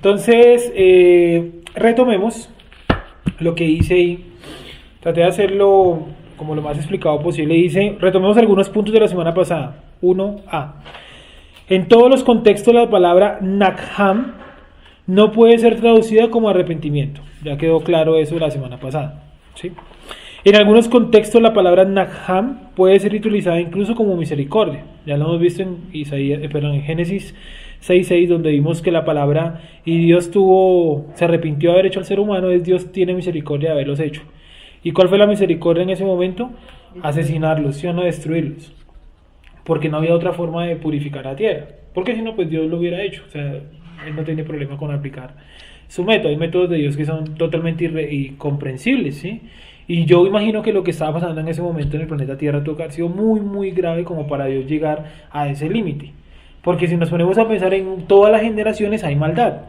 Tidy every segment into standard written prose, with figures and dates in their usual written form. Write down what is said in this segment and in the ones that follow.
Entonces, retomemos lo que hice ahí. Traté de hacerlo como lo más explicado posible. Retomemos algunos puntos de la semana pasada. 1A. En todos los contextos la palabra Nakham no puede ser traducida como arrepentimiento. Ya quedó claro eso la semana pasada, ¿sí? En algunos contextos la palabra Nakham puede ser utilizada incluso como misericordia. Ya lo hemos visto en Génesis 6:6, donde vimos que la palabra y Dios se arrepintió de haber hecho al ser humano, es Dios tiene misericordia de haberlos hecho. ¿Y cuál fue la misericordia en ese momento? Asesinarlos, ¿sí o no? Destruirlos. Porque no había otra forma de purificar la tierra. Porque si no, pues Dios lo hubiera hecho. O sea, Él no tiene problema con aplicar su método. Hay métodos de Dios que son totalmente incomprensibles, ¿sí? Y yo imagino que lo que estaba pasando en ese momento en el planeta Tierra tuvo que haber sido muy, muy grave como para Dios llegar a ese límite. Porque si nos ponemos a pensar en todas las generaciones hay maldad.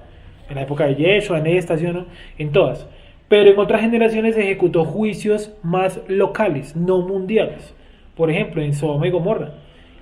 En la época de Yeshua, en esta, ¿sí o no? En todas. Pero en otras generaciones ejecutó juicios más locales, no mundiales. Por ejemplo, en Sodoma y Gomorra.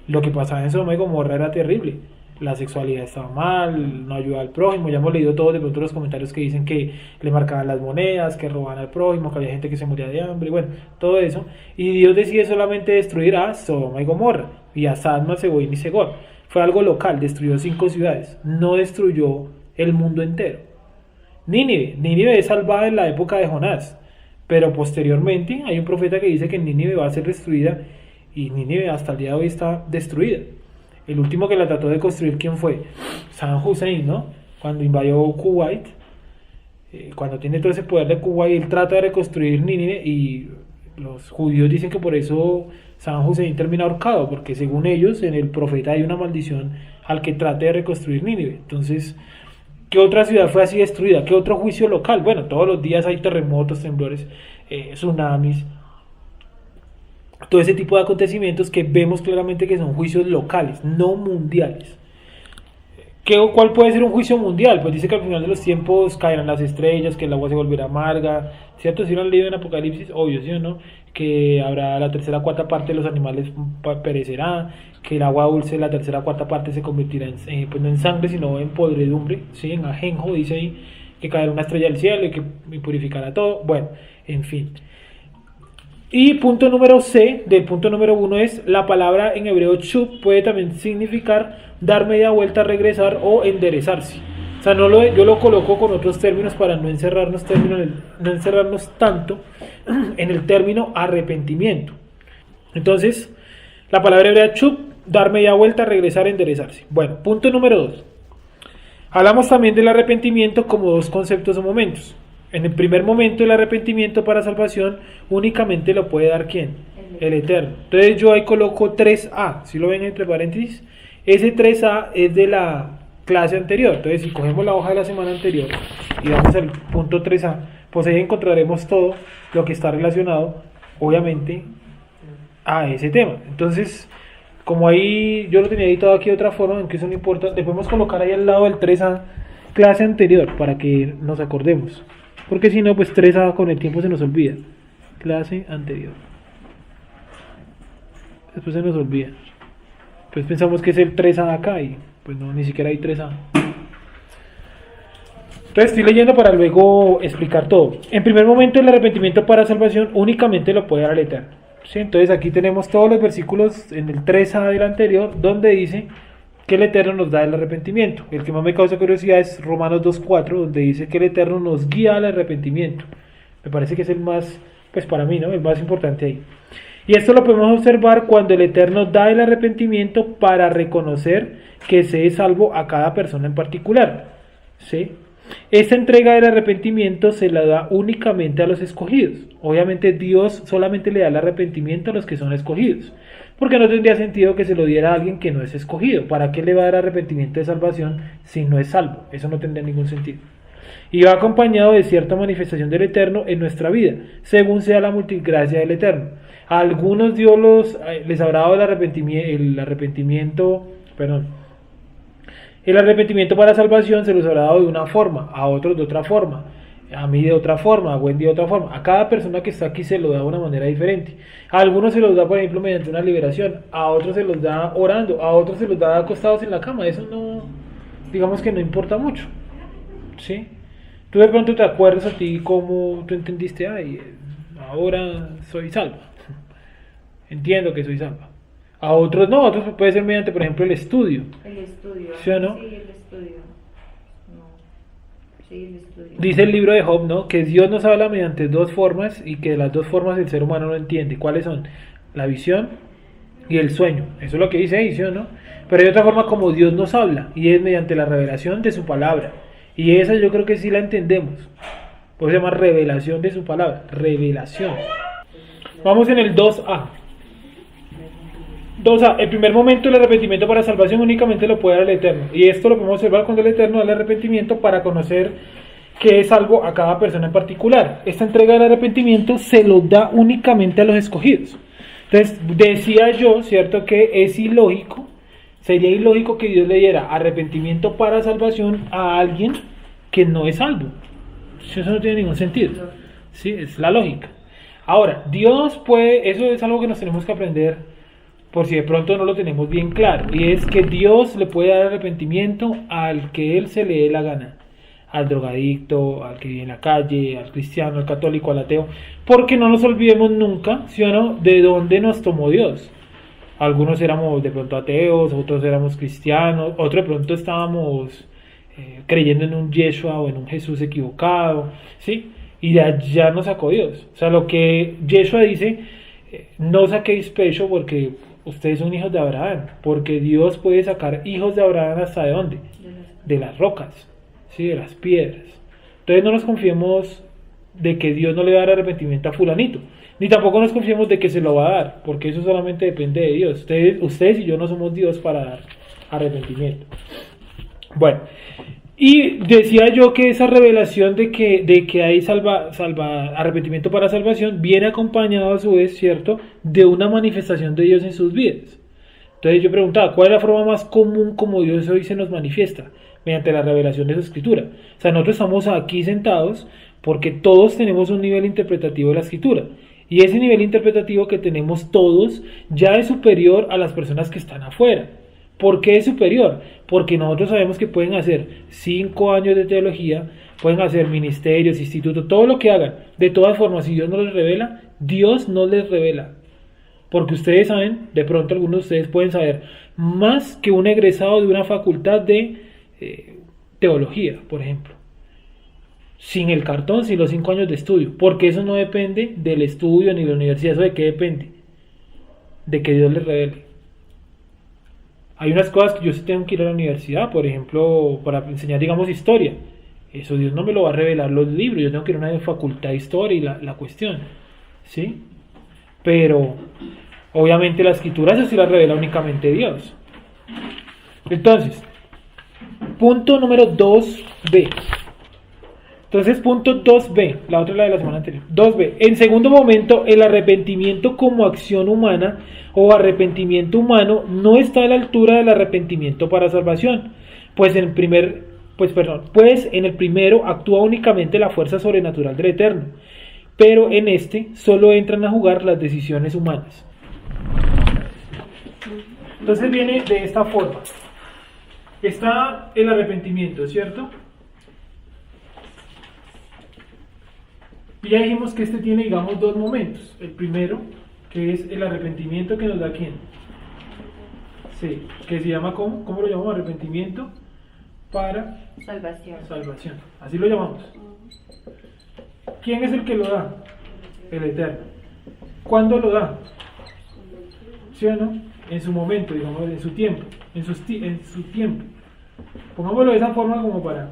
Lo que pasaba en Sodoma y Gomorra era terrible. La sexualidad estaba mal, no ayudaba al prójimo. Ya hemos leído todos de pronto los comentarios que dicen que le marcaban las monedas, que robaban al prójimo, que había gente que se moría de hambre, bueno, todo eso. Y Dios decide solamente destruir a Sodoma y Gomorra, y a Sadma, Seboim y Segor. Fue algo local, destruyó 5 ciudades, no destruyó el mundo entero. Nínive es salvada en la época de Jonás, pero posteriormente hay un profeta que dice que Nínive va a ser destruida, y Nínive hasta el día de hoy está destruida. El último que la trató de construir, ¿quién fue? Saddam Hussein, ¿no? Cuando invadió Kuwait, cuando tiene todo ese poder de Kuwait, él trata de reconstruir Nínive, y los judíos dicen que por eso Saddam Hussein termina ahorcado, porque según ellos, en el profeta hay una maldición al que trate de reconstruir Nínive. Entonces, ¿qué otra ciudad fue así destruida? ¿Qué otro juicio local? Bueno, todos los días hay terremotos, temblores, tsunamis, todo ese tipo de acontecimientos que vemos claramente que son juicios locales, no mundiales. ¿Cuál puede ser un juicio mundial? Pues dice que al final de los tiempos caerán las estrellas, que el agua se volverá amarga, ¿cierto? Si lo han leído en Apocalipsis, obvio, ¿sí o no? Que habrá la tercera cuarta parte de los animales perecerá, que el agua dulce, la tercera cuarta parte se convertirá pues no en sangre, sino en podredumbre, ¿sí? En ajenjo, dice ahí, que caerá una estrella del cielo y que purificará todo. Bueno, en fin. Y punto número C del punto número 1 es la palabra en hebreo chup puede también significar dar media vuelta, regresar o enderezarse. O sea, yo lo coloco con otros términos para no encerrarnos tanto en el término arrepentimiento. Entonces, la palabra hebrea chup, dar media vuelta, regresar, enderezarse. Bueno, punto número 2. Hablamos también del arrepentimiento como dos conceptos o momentos. En el primer momento, el arrepentimiento para salvación únicamente lo puede dar ¿quién? El Eterno. Entonces yo ahí coloco 3A, si lo ven entre paréntesis, ese 3A es de la clase anterior. Entonces si cogemos la hoja de la semana anterior y damos al punto 3A, pues ahí encontraremos todo lo que está relacionado, obviamente, a ese tema. Entonces, como ahí yo lo tenía editado aquí de otra forma, aunque eso no importa, le podemos colocar ahí al lado del 3A clase anterior para que nos acordemos. Porque si no, pues 3A con el tiempo se nos olvida. Clase anterior. Después se nos olvida. Pues pensamos que es el 3A acá y pues no, ni siquiera hay 3A. Entonces estoy leyendo para luego explicar todo. En primer momento, el arrepentimiento para salvación únicamente lo puede dar el Eterno, ¿sí? Entonces aquí tenemos todos los versículos en el 3A del anterior donde dice que el Eterno nos da el arrepentimiento. El que más me causa curiosidad es Romanos 2.4, donde dice que el Eterno nos guía al arrepentimiento. Me parece que es el más, pues para mí, ¿no? El más importante ahí. Y esto lo podemos observar cuando el Eterno da el arrepentimiento para reconocer que se es salvo a cada persona en particular, ¿sí? Esta entrega del arrepentimiento se la da únicamente a los escogidos. Obviamente Dios solamente le da el arrepentimiento a los que son escogidos, porque no tendría sentido que se lo diera a alguien que no es escogido. ¿Para qué le va a dar arrepentimiento de salvación si no es salvo? Eso no tendría ningún sentido. Y va acompañado de cierta manifestación del Eterno en nuestra vida, según sea la multigracia del Eterno. A algunos Dios les habrá dado el arrepentimiento para salvación se los habrá dado de una forma, a otros de otra forma, a mí de otra forma, a Wendy de otra forma. A cada persona que está aquí se lo da de una manera diferente. A algunos se los da, por ejemplo, mediante una liberación, a otros se los da orando, a otros se los da acostados en la cama. Eso no, digamos que no importa mucho. ¿sí? Tú de pronto te acuerdas a ti cómo tú entendiste, ay, ahora soy salva. Entiendo que soy salva. A otros no, a otros puede ser mediante, por ejemplo, el estudio. El estudio. ¿Sí o no? Sí, el estudio. No. Sí, el estudio. Dice el libro de Job, ¿no? Que Dios nos habla mediante dos formas y que de las dos formas el ser humano no entiende. ¿Cuáles son? La visión y el sueño. Eso es lo que dice ahí, ¿sí o no? Pero hay otra forma como Dios nos habla y es mediante la revelación de su palabra. Y esa yo creo que sí la entendemos. Por eso se llama revelación de su palabra. Revelación. Vamos en el 2A. 2A. El primer momento del arrepentimiento para salvación únicamente lo puede dar el Eterno. Y esto lo podemos observar cuando el Eterno da el arrepentimiento para conocer que es salvo a cada persona en particular. Esta entrega del arrepentimiento se lo da únicamente a los escogidos. Entonces, decía yo, ¿cierto? Que es ilógico, sería ilógico que Dios le diera arrepentimiento para salvación a alguien que no es salvo. Eso no tiene ningún sentido. Sí, es la lógica. Ahora, Dios puede, eso es algo que nos tenemos que aprender por si de pronto no lo tenemos bien claro, y es que Dios le puede dar arrepentimiento al que Él se le dé la gana. Al drogadicto, al que vive en la calle, al cristiano, al católico, al ateo, porque no nos olvidemos nunca, ¿sí o no?, de dónde nos tomó Dios. Algunos éramos de pronto ateos, otros éramos cristianos, otros de pronto estábamos creyendo en un Yeshua o en un Jesús equivocado, ¿sí? Y de allá nos sacó Dios. O sea, lo que Yeshua dice, no saquéis pecho porque ustedes son hijos de Abraham, porque Dios puede sacar hijos de Abraham ¿hasta de dónde? De las rocas. ¿Sí? De las piedras. Entonces no nos confiemos de que Dios no le va a dar arrepentimiento a fulanito, ni tampoco nos confiemos de que se lo va a dar, porque eso solamente depende de Dios. Ustedes y yo no somos Dios para dar arrepentimiento. Bueno, y decía yo que esa revelación de que hay arrepentimiento para salvación viene acompañado a su vez, ¿cierto?, de una manifestación de Dios en sus vidas. Entonces yo preguntaba, ¿cuál es la forma más común como Dios hoy se nos manifiesta? Mediante la revelación de su escritura. O sea, nosotros estamos aquí sentados porque todos tenemos un nivel interpretativo de la escritura. Y ese nivel interpretativo que tenemos todos ya es superior a las personas que están afuera. ¿Por qué es superior? Porque nosotros sabemos que pueden hacer 5 años de teología, pueden hacer ministerios, institutos, todo lo que hagan. De todas formas, si Dios no les revela, Dios no les revela. Porque ustedes saben, de pronto algunos de ustedes pueden saber más que un egresado de una facultad de teología, por ejemplo, sin el cartón, sin los 5 años de estudio, porque eso no depende del estudio ni de la universidad. ¿Eso de qué depende? De que Dios les revele. Hay unas cosas que yo sí tengo que ir a la universidad, por ejemplo, para enseñar, digamos, historia. Eso Dios no me lo va a revelar los libros, yo tengo que ir a una facultad de historia y la cuestión, ¿sí? Pero obviamente la escritura eso sí la revela únicamente Dios. Entonces, punto número 2b. Entonces, punto 2b, la otra es la de la semana anterior. 2b. En segundo momento, el arrepentimiento como acción humana o arrepentimiento humano no está a la altura del arrepentimiento para salvación, pues en el primero actúa únicamente la fuerza sobrenatural del Eterno, pero en este solo entran a jugar las decisiones humanas. Entonces viene de esta forma. Está el arrepentimiento, ¿cierto? Y ya dijimos que este tiene, digamos, dos momentos. El primero, que es el arrepentimiento que nos da ¿quién? Sí, que se llama, ¿cómo lo llamamos? Arrepentimiento para salvación. Así lo llamamos. ¿Quién es el que lo da? El Eterno. ¿Cuándo lo da? ¿Sí o no? En su momento, digamos, en su tiempo. En su tiempo. Pongámoslo de esa forma como para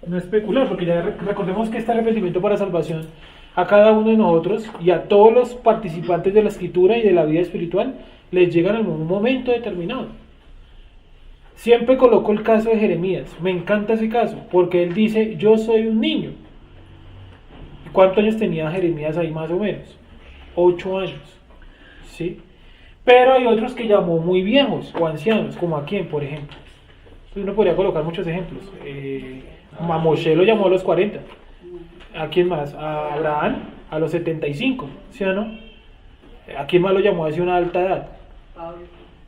no especular, porque ya recordemos que este arrepentimiento para salvación a cada uno de nosotros y a todos los participantes de la escritura y de la vida espiritual les llega en un momento determinado. Siempre coloco el caso de Jeremías, me encanta ese caso, porque él dice, yo soy un niño. ¿Cuántos años tenía Jeremías ahí más o menos? 8 años, ¿sí? Pero hay otros que llamó muy viejos o ancianos, como a quién, por ejemplo. Entonces uno podría colocar muchos ejemplos. A Moshe lo llamó a los 40. ¿A quién más? A Abraham a los 75, ¿sí o no? ¿A quién más lo llamó hacia una alta edad?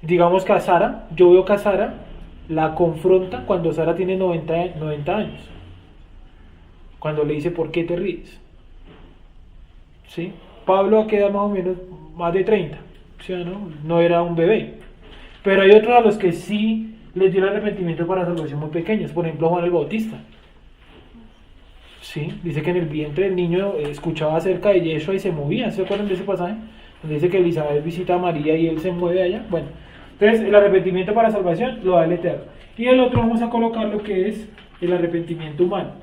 Digamos que a Sara, yo veo que a Sara la confronta cuando Sara tiene 90 años. cuando le dice, ¿por qué te ríes? ¿Sí? Pablo queda más o menos más de 30, ¿sí o no? No era un bebé. Pero hay otros a los que sí les dio el arrepentimiento para salvación muy pequeños, por ejemplo Juan el Bautista. Sí, dice que en el vientre del niño escuchaba acerca de Yeshua y se movía. ¿Se acuerdan de ese pasaje? Donde dice que Elizabeth visita a María y él se mueve allá. Bueno, entonces el arrepentimiento para salvación lo da el Eterno. Y el otro vamos a colocar lo que es el arrepentimiento humano.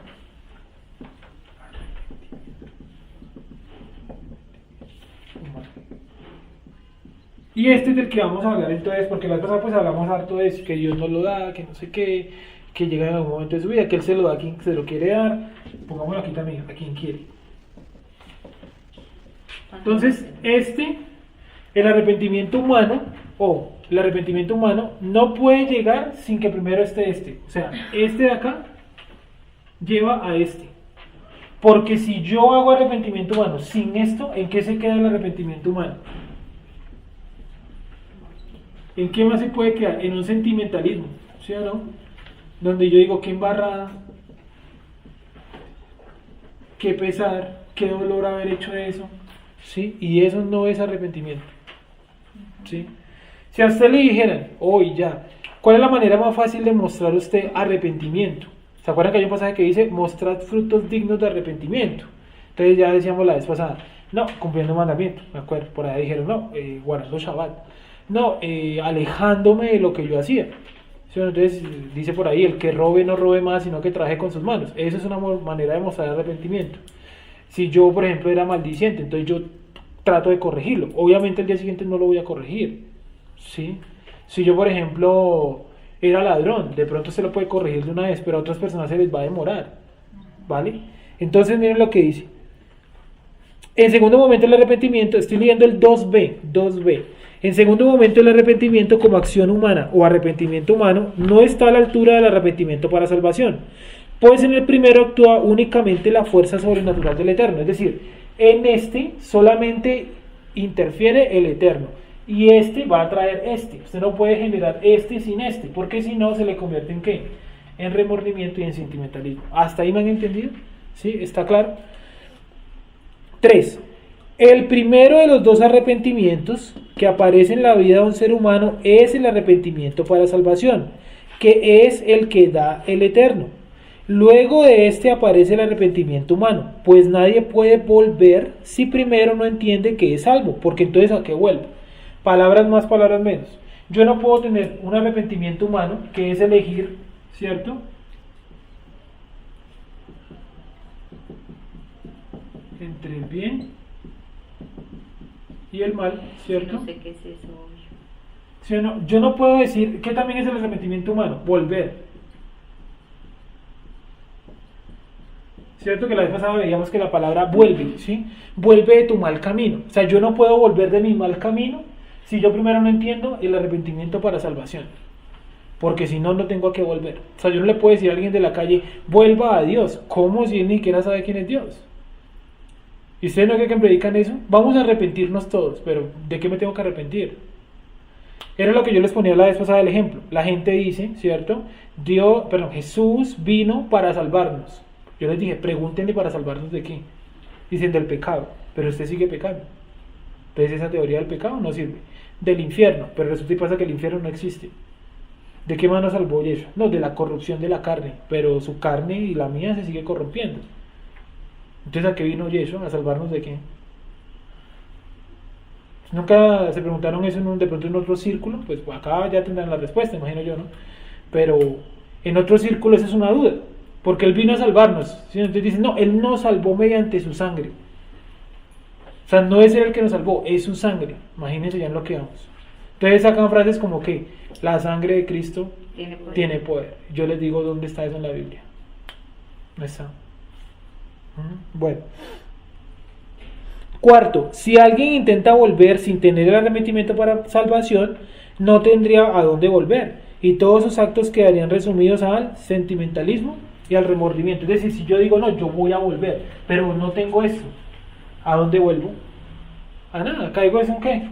Y este es del que vamos a hablar entonces, porque la vez pasada pues hablamos harto de eso, que Dios nos lo da, que no sé qué, que llega en algún momento de su vida, que Él se lo da a quien se lo quiere dar. Pongámoslo aquí también, a quien quiere. Entonces, el arrepentimiento humano, el arrepentimiento humano no puede llegar sin que primero esté este. O sea, este de acá lleva a este. Porque si yo hago arrepentimiento humano sin esto, ¿en qué se queda el arrepentimiento humano? ¿En qué más se puede quedar? En un sentimentalismo, ¿sí o no? Donde yo digo, qué embarrada, qué pesar, qué dolor haber hecho eso, ¿sí? Y eso no es arrepentimiento, ¿sí? Si a usted le dijeran, hoy ya, ¿cuál es la manera más fácil de mostrar usted arrepentimiento? ¿Se acuerdan que hay un pasaje que dice, mostrad frutos dignos de arrepentimiento? Entonces ya decíamos la vez pasada, no, cumpliendo mandamientos, me acuerdo, por ahí dijeron, no, guardando Shabbat. No, alejándome de lo que yo hacía. ¿Sí? Entonces dice por ahí, el que robe no robe más, sino que trabaje con sus manos. Esa es una manera de mostrar arrepentimiento. Si yo, por ejemplo, era maldiciente, entonces yo trato de corregirlo. Obviamente el día siguiente no lo voy a corregir. ¿Sí? Si yo, por ejemplo, era ladrón, de pronto se lo puede corregir de una vez, pero a otras personas se les va a demorar. ¿Vale? Entonces miren lo que dice. En segundo momento el arrepentimiento, estoy leyendo el 2b. En segundo momento, el arrepentimiento como acción humana o arrepentimiento humano no está a la altura del arrepentimiento para salvación, pues en el primero actúa únicamente la fuerza sobrenatural del Eterno, es decir, en este solamente interfiere el Eterno y este va a traer este. Usted no puede generar este sin este, porque si no se le convierte en ¿qué? En remordimiento y en sentimentalismo. ¿Hasta ahí me han entendido? ¿Sí? ¿Está claro? 3. El primero de los dos arrepentimientos que aparece en la vida de un ser humano es el arrepentimiento para salvación, que es el que da el Eterno. Luego de este aparece el arrepentimiento humano, pues nadie puede volver si primero no entiende que es salvo, porque entonces ¿a qué vuelvo? Palabras más, palabras menos. Yo no puedo tener un arrepentimiento humano, que es elegir, ¿cierto? Entre el bien y el mal, ¿cierto? No sé qué es eso. ¿Sí o no? Yo no puedo decir que también es el arrepentimiento humano, volver. ¿Cierto? Que la vez pasada veíamos que la palabra vuelve, ¿sí? Vuelve de tu mal camino. O sea, yo no puedo volver de mi mal camino si yo primero no entiendo el arrepentimiento para salvación. Porque si no, no tengo a qué volver. O sea, yo no le puedo decir a alguien de la calle, vuelva a Dios. ¿Cómo si él ni siquiera sabe quién es Dios? ¿Y ustedes no creen que predican eso? Vamos a arrepentirnos todos, pero ¿de qué me tengo que arrepentir? Era lo que yo les ponía la vez pasada el ejemplo. La gente dice, ¿cierto? Jesús vino para salvarnos. Yo les dije, pregúntenle para salvarnos de qué. Dicen del pecado, pero usted sigue pecando. Entonces esa teoría del pecado no sirve. Del infierno, pero resulta y pasa que el infierno no existe. ¿De qué más nos salvó Yeshua? No, de la corrupción de la carne, pero su carne y la mía se sigue corrompiendo. Entonces, ¿a qué vino Yeshua? ¿A salvarnos de qué? Nunca se preguntaron eso de pronto en otro círculo, pues acá ya tendrán la respuesta, imagino yo, ¿no? Pero en otros círculos es una duda, porque Él vino a salvarnos, ¿sí? Entonces dicen, no, Él nos salvó mediante su sangre. O sea, no es Él el que nos salvó, es su sangre. Imagínense ya en lo que vamos. Entonces sacan frases como que la sangre de Cristo tiene poder. Yo les digo dónde está eso en la Biblia. No está. Bueno. Cuarto, si alguien intenta volver sin tener el arrepentimiento para salvación, no tendría a dónde volver y todos sus actos quedarían resumidos al sentimentalismo y al remordimiento. Es decir, si yo digo, no, yo voy a volver, pero no tengo eso, ¿a dónde vuelvo? A nada, caigo en qué?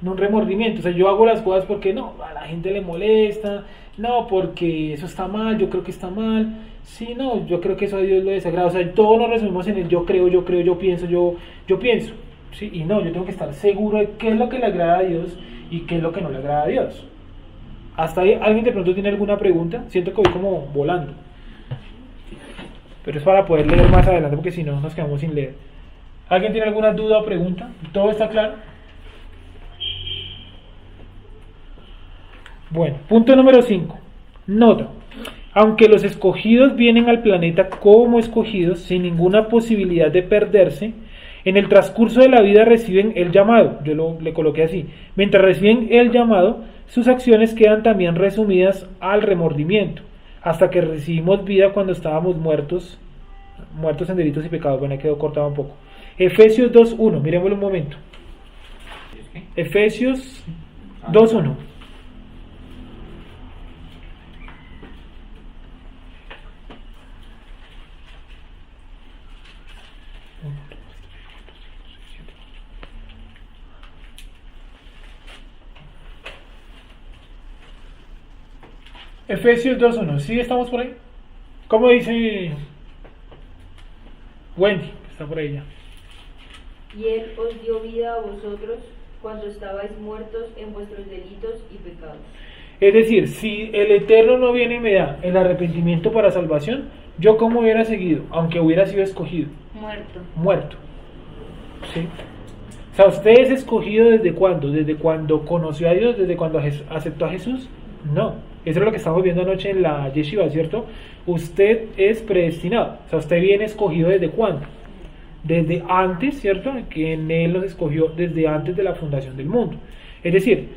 no un remordimiento. O sea, yo hago las cosas porque no, a la gente le molesta, no, porque eso está mal, yo creo que está mal, sí, no, yo creo que eso a Dios le desagrada. O sea, todos nos resumimos en el yo creo, yo pienso, yo pienso, sí, y no, yo tengo que estar seguro de qué es lo que le agrada a Dios y qué es lo que no le agrada a Dios. ¿Hasta ahí alguien de pronto tiene alguna pregunta? Siento que voy como volando, pero es para poder leer más adelante porque si no nos quedamos sin leer. ¿Alguien tiene alguna duda o pregunta? ¿Todo está claro? Bueno, punto número 5. Nota. Aunque los escogidos vienen al planeta como escogidos, sin ninguna posibilidad de perderse, en el transcurso de la vida reciben el llamado. Yo le coloqué así. Mientras reciben el llamado, sus acciones quedan también resumidas al remordimiento, hasta que recibimos vida cuando estábamos muertos en delitos y pecados. Bueno, ahí quedó cortado un poco. Efesios 2.1, miremoslo un momento. Efesios 2.1. Efesios 2.1, ¿sí estamos por ahí? ¿Cómo dice Wendy? Está por ahí ya. Y Él os dio vida a vosotros cuando estabais muertos en vuestros delitos y pecados. Es decir, si el Eterno no viene y me da el arrepentimiento para salvación, yo como hubiera seguido, aunque hubiera sido escogido. Muerto. ¿Sí? O sea, ¿usted es escogido desde cuándo? ¿Desde cuando conoció a Dios? ¿Desde cuando aceptó a Jesús? No. Eso es lo que estamos viendo anoche en la yeshiva, ¿cierto? Usted es predestinado. O sea, usted viene escogido ¿desde cuándo? Desde antes, ¿cierto? Que en Él nos escogió desde antes de la fundación del mundo. Es decir,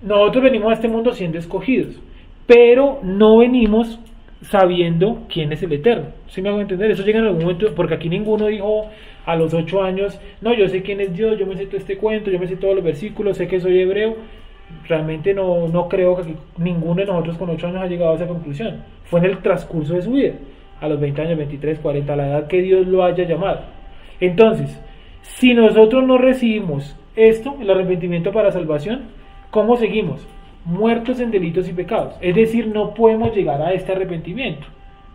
nosotros venimos a este mundo siendo escogidos, pero no venimos sabiendo quién es el Eterno. ¿Sí me hago entender? Eso llega en algún momento, porque aquí ninguno dijo a los 8 años, no, yo sé quién es Dios, yo me sé todo este cuento, yo me sé todos los versículos, sé que soy hebreo. Realmente no creo que ninguno de nosotros con 8 años ha llegado a esa conclusión. Fue en el transcurso de su vida, a los 20 años, 23, 40, a la edad que Dios lo haya llamado. Entonces, si nosotros no recibimos esto, el arrepentimiento para salvación, ¿cómo seguimos? Muertos en delitos y pecados. Es decir, no podemos llegar a este arrepentimiento.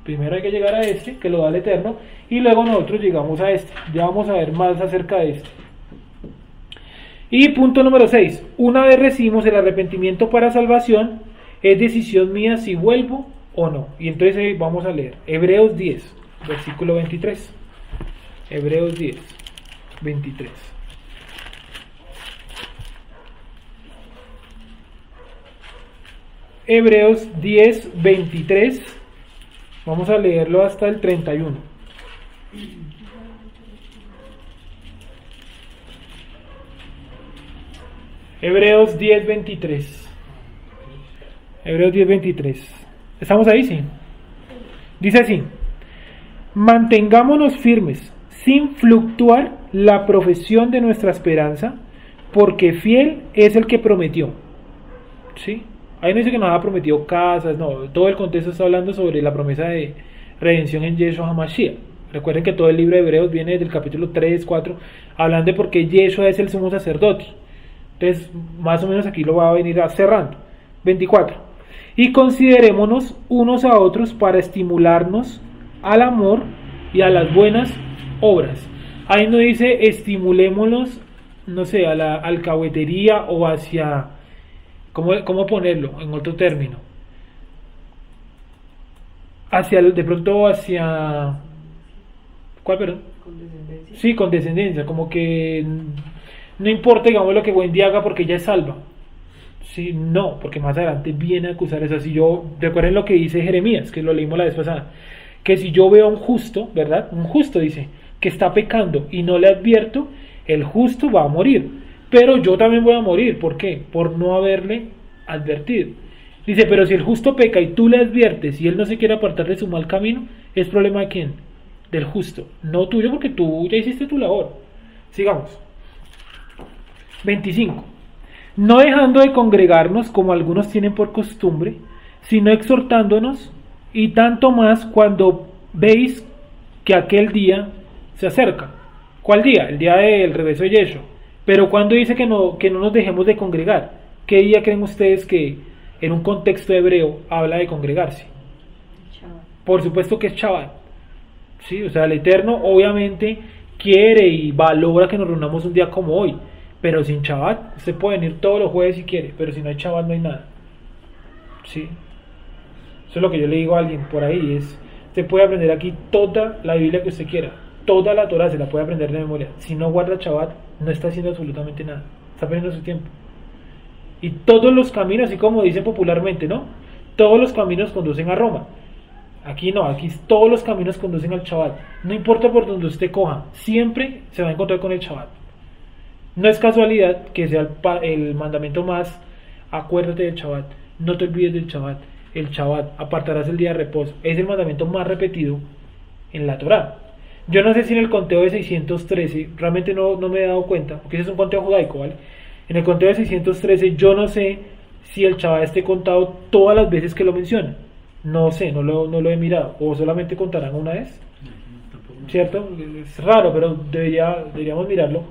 Primero hay que llegar a este, que lo da el Eterno, y luego nosotros llegamos a este. Ya vamos a ver más acerca de este. Y punto número 6. Una vez recibimos el arrepentimiento para salvación, es decisión mía si vuelvo o no. Y entonces vamos a leer Hebreos 10, versículo 23. Hebreos 10, 23. Hebreos 10, 23. Vamos a leerlo hasta el 31. Hebreos 10, 23. Hebreos 10, 23. ¿Estamos ahí? Sí. Dice así: mantengámonos firmes, sin fluctuar la profesión de nuestra esperanza, porque fiel es el que prometió. ¿Sí? Ahí no dice que nos ha prometido casas, no. Todo el contexto está hablando sobre la promesa de redención en Yeshua HaMashiach. Recuerden que todo el libro de Hebreos viene del capítulo 3, 4, hablando de por qué Yeshua es el sumo sacerdote. Entonces, más o menos aquí lo va a venir cerrando. 24. Y considerémonos unos a otros para estimularnos al amor y a las buenas obras. Ahí no dice estimulémonos, no sé, a la alcahuetería o hacia... ¿Cómo ponerlo en otro término? De pronto hacia... ¿Cuál, perdón? Condescendencia. Sí, condescendencia, como que no importa, digamos, lo que Wendy haga porque ella es salva. Sí, no, porque más adelante viene a acusar eso. Si yo, recuerden lo que dice Jeremías, que lo leímos la vez pasada, que si yo veo a un justo, ¿verdad? Un justo dice, que está pecando y no le advierto, el justo va a morir. Pero yo también voy a morir. ¿Por qué? Por no haberle advertido. Dice, pero si el justo peca y tú le adviertes y él no se quiere apartar de su mal camino, ¿es problema de quién? Del justo, no tuyo, porque tú ya hiciste tu labor. Sigamos. 25. No dejando de congregarnos como algunos tienen por costumbre, sino exhortándonos, y tanto más cuando veis que aquel día se acerca. ¿Cuál día? El día del regreso de Yeshua. Pero cuando dice que no nos dejemos de congregar, ¿qué día creen ustedes que en un contexto hebreo habla de congregarse? Shabbat. Por supuesto que es Shabbat. ¿Sí? O sea, el Eterno obviamente quiere y valora que nos reunamos un día como hoy, pero sin Shabbat, usted puede venir todos los jueves si quiere, pero si no hay Shabbat no hay nada. ¿Sí? Eso es lo que yo le digo a alguien por ahí, usted puede aprender aquí toda la Biblia que usted quiera, toda la Torah se la puede aprender de memoria. Si no guarda Shabbat, no está haciendo absolutamente nada, está perdiendo su tiempo. Y todos los caminos, así como dicen popularmente, ¿no? Todos los caminos conducen a Roma. Aquí no, aquí todos los caminos conducen al Shabbat. No importa por donde usted coja, siempre se va a encontrar con el Shabbat. No es casualidad que sea el mandamiento más, acuérdate del Shabbat, no te olvides del Shabbat. El Shabbat, apartarás el día de reposo, es el mandamiento más repetido en la Torá. Yo no sé si en el conteo de 613, realmente no me he dado cuenta, porque ese es un conteo judaico, ¿vale? En el conteo de 613 yo no sé si el Shabbat esté contado todas las veces que lo menciona. No sé, no lo he mirado, o solamente contarán una vez, ¿cierto? Es raro, pero deberíamos mirarlo,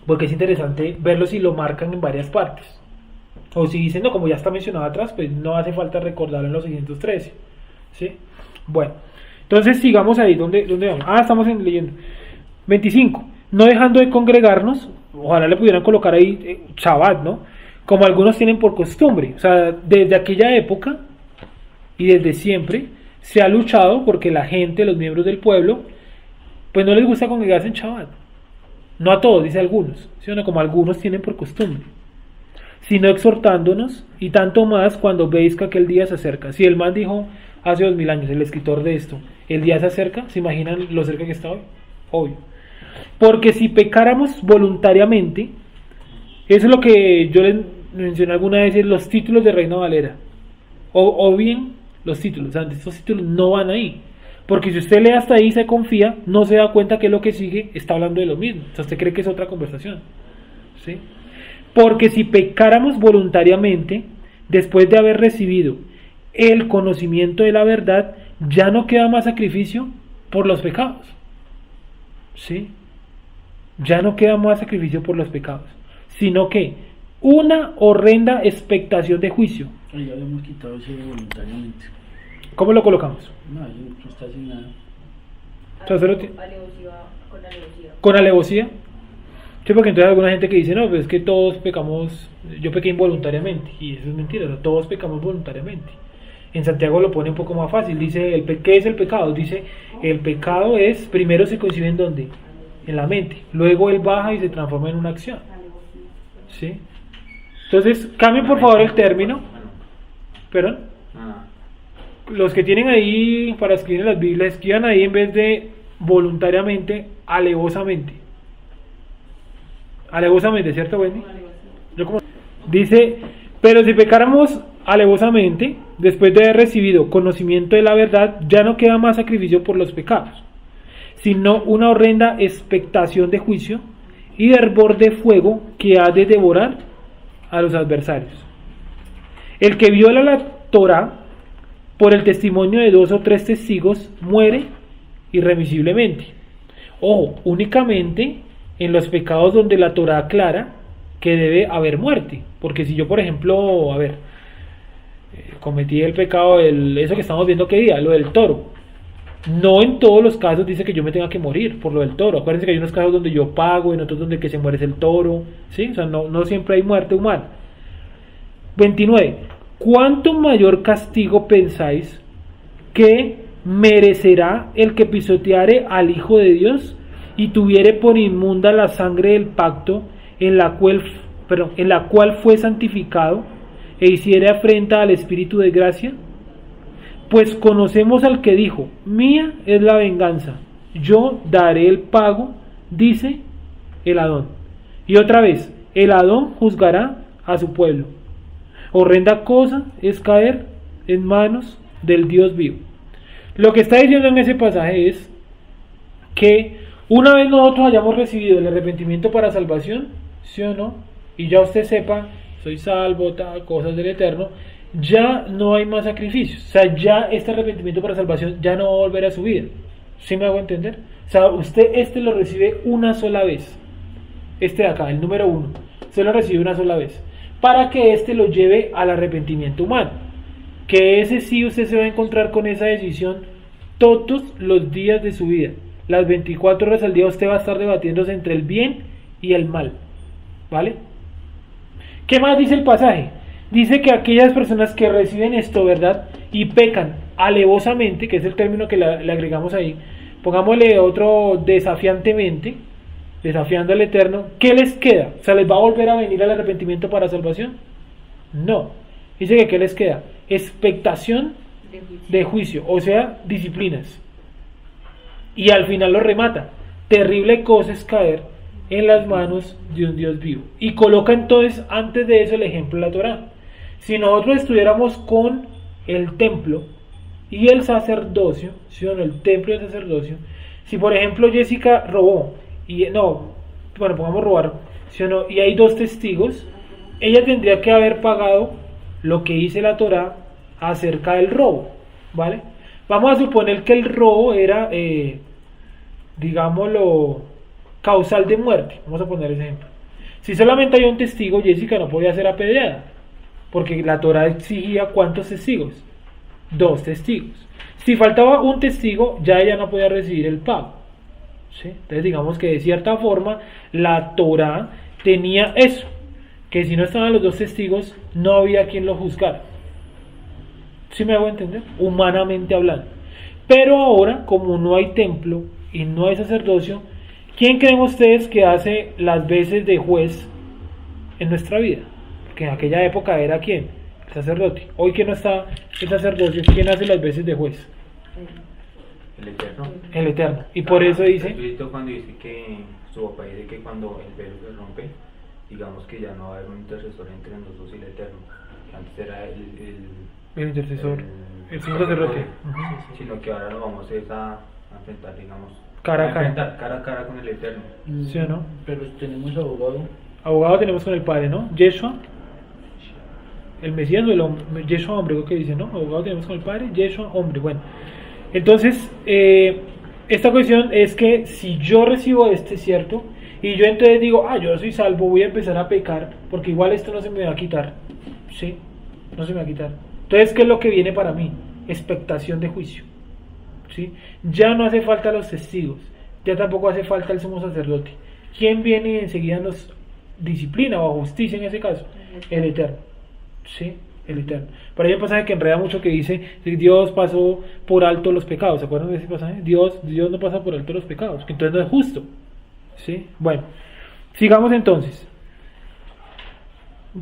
porque es interesante verlo si lo marcan en varias partes. O si dicen, no, como ya está mencionado atrás, pues no hace falta recordarlo en los 613. ¿Sí? Bueno, entonces sigamos ahí. ¿Dónde vamos? Estamos leyendo. 25. No dejando de congregarnos, ojalá le pudieran colocar ahí Shabbat, ¿no? Como algunos tienen por costumbre. O sea, desde aquella época y desde siempre se ha luchado porque la gente, los miembros del pueblo, pues no les gusta congregarse en Shabbat. No a todos, dice algunos, sino como algunos tienen por costumbre, sino exhortándonos, y tanto más cuando veis que aquel día se acerca. Si el man dijo hace 2000 años, el escritor de esto, el día se acerca, ¿se imaginan lo cerca que está hoy? Obvio. Porque si pecáramos voluntariamente, eso es lo que yo les mencioné alguna vez, es los títulos de Reina Valera, o bien los títulos, o sea, estos títulos no van ahí, porque si usted lee hasta ahí y se confía, no se da cuenta que lo que sigue está hablando de lo mismo, o sea, usted cree que es otra conversación, ¿sí? Porque si pecáramos voluntariamente, después de haber recibido el conocimiento de la verdad, ya no queda más sacrificio por los pecados. ¿Sí? Ya no queda más sacrificio por los pecados, sino que una horrenda expectación de juicio. Ya habíamos quitado ese voluntariamente. ¿Cómo lo colocamos? No, no está sin nada. Con alevosía. Sí, porque entonces hay alguna gente que dice, no, pues es que todos pecamos, yo pequé involuntariamente, y eso es mentira, o sea, todos pecamos voluntariamente. En Santiago lo pone un poco más fácil, dice, ¿qué es el pecado? Dice, el pecado es, primero se concibe en ¿dónde? En la mente, luego él baja y se transforma en una acción. ¿Sí? Entonces, cambien por favor el término, ¿perdón? Los que tienen ahí para escribir en las Biblias, escriban ahí en vez de voluntariamente, alevosamente. Alevosamente, ¿cierto, Wendy? Dice, pero si pecáramos alevosamente, después de haber recibido conocimiento de la verdad, ya no queda más sacrificio por los pecados, sino una horrenda expectación de juicio y de hervor de fuego que ha de devorar a los adversarios. El que viola la Torá por el testimonio de 2 o 3 testigos muere irremisiblemente. Ojo, únicamente en los pecados donde la Torá aclara que debe haber muerte, porque si yo, por ejemplo, cometí el pecado, eso que estamos viendo, ¿qué día? Lo del toro, no en todos los casos dice que yo me tenga que morir por lo del toro. Acuérdense que hay unos casos donde yo pago, en otros donde que se muere es el toro, ¿sí? O sea, no siempre hay muerte humana. 29. ¿Cuánto mayor castigo pensáis que merecerá el que pisoteare al Hijo de Dios y tuviere por inmunda la sangre del pacto en la cual fue santificado e hiciere afrenta al Espíritu de gracia? Pues conocemos al que dijo, mía es la venganza, yo daré el pago, dice el Adón. Y otra vez, el Adón juzgará a su pueblo. Horrenda cosa es caer en manos del Dios vivo. Lo que está diciendo en ese pasaje es que una vez nosotros hayamos recibido el arrepentimiento para salvación, ¿sí o no? Y ya usted sepa, soy salvo, tal, cosas del Eterno, ya no hay más sacrificios. O sea, ya este arrepentimiento para salvación ya no va a volver a su vida. ¿Sí me hago entender? O sea, usted lo recibe una sola vez. este de acá, el número 1, se lo recibe una sola vez, para que este lo lleve al arrepentimiento humano, que ese sí usted se va a encontrar con esa decisión todos los días de su vida, las 24 horas al día usted va a estar debatiéndose entre el bien y el mal, ¿vale? ¿Qué más dice el pasaje? Dice que aquellas personas que reciben esto, ¿verdad? Y pecan alevosamente, que es el término que le agregamos ahí, pongámosle otro desafiantemente, desafiando al Eterno, ¿qué les queda? O sea, ¿les va a volver a venir al arrepentimiento para salvación? No. Dice que ¿qué les queda? Expectación de juicio, o sea, disciplinas. Y al final lo remata. Terrible cosa es caer en las manos de un Dios vivo. Y coloca entonces antes de eso el ejemplo de la Torá. Si nosotros estuviéramos con el templo y el sacerdocio, ¿sí o no? El templo y el sacerdocio, si por ejemplo Jessica robó, pongamos robar, ¿sí o no? Y hay 2 testigos, ella tendría que haber pagado lo que dice la Torá acerca del robo, ¿vale? Vamos a suponer que el robo era, digámoslo, causal de muerte, vamos a poner ese ejemplo. Si solamente hay un testigo, Jessica no podía ser apedreada, porque la Torá exigía ¿cuántos testigos? 2 testigos. Si faltaba un testigo, ya ella no podía recibir el pago, ¿sí? Entonces digamos que de cierta forma la Torá tenía eso, que si no estaban los 2 testigos, no había quien lo juzgara. ¿Sí me hago entender? Humanamente hablando. Pero ahora, como no hay templo y no hay sacerdocio, ¿quién creen ustedes que hace las veces de juez en nuestra vida? Porque en aquella época era ¿quién? El sacerdote. Hoy que no está el sacerdocio, ¿quién hace las veces de juez? El Eterno. El Eterno. Y por eso dice... Jesucristo cuando dice que su papá dice que cuando el velo se rompe, digamos que ya no va a haber un intercesor entre nosotros y el Eterno. Antes era el intercesor, el sumo sacerdote. Sino que ahora nos vamos a enfrentar, digamos, cara a cara con el Eterno. ¿Sí o no? Pero tenemos abogado. Abogado tenemos con el Padre, ¿no? Yeshua, el Mesías, no el hombre, Yeshua hombre, creo que dice, ¿no? Abogado tenemos con el Padre, Yeshua hombre. Bueno, entonces, esta cuestión es que si yo recibo ¿cierto? Y yo entonces digo, yo soy salvo, voy a empezar a pecar, porque igual esto no se me va a quitar, ¿sí? No se me va a quitar. Entonces, ¿qué es lo que viene para mí? Expectación de juicio, ¿sí? Ya no hace falta los testigos, ya tampoco hace falta el sumo sacerdote. ¿Quién viene y enseguida nos disciplina o justicia en ese caso? El Eterno, ¿sí? El Eterno. Por ahí hay un pasaje que enreda mucho que dice Dios pasó por alto los pecados. ¿Se acuerdan de ese pasaje? Dios no pasa por alto los pecados, que entonces no es justo, ¿sí? Bueno, sigamos entonces.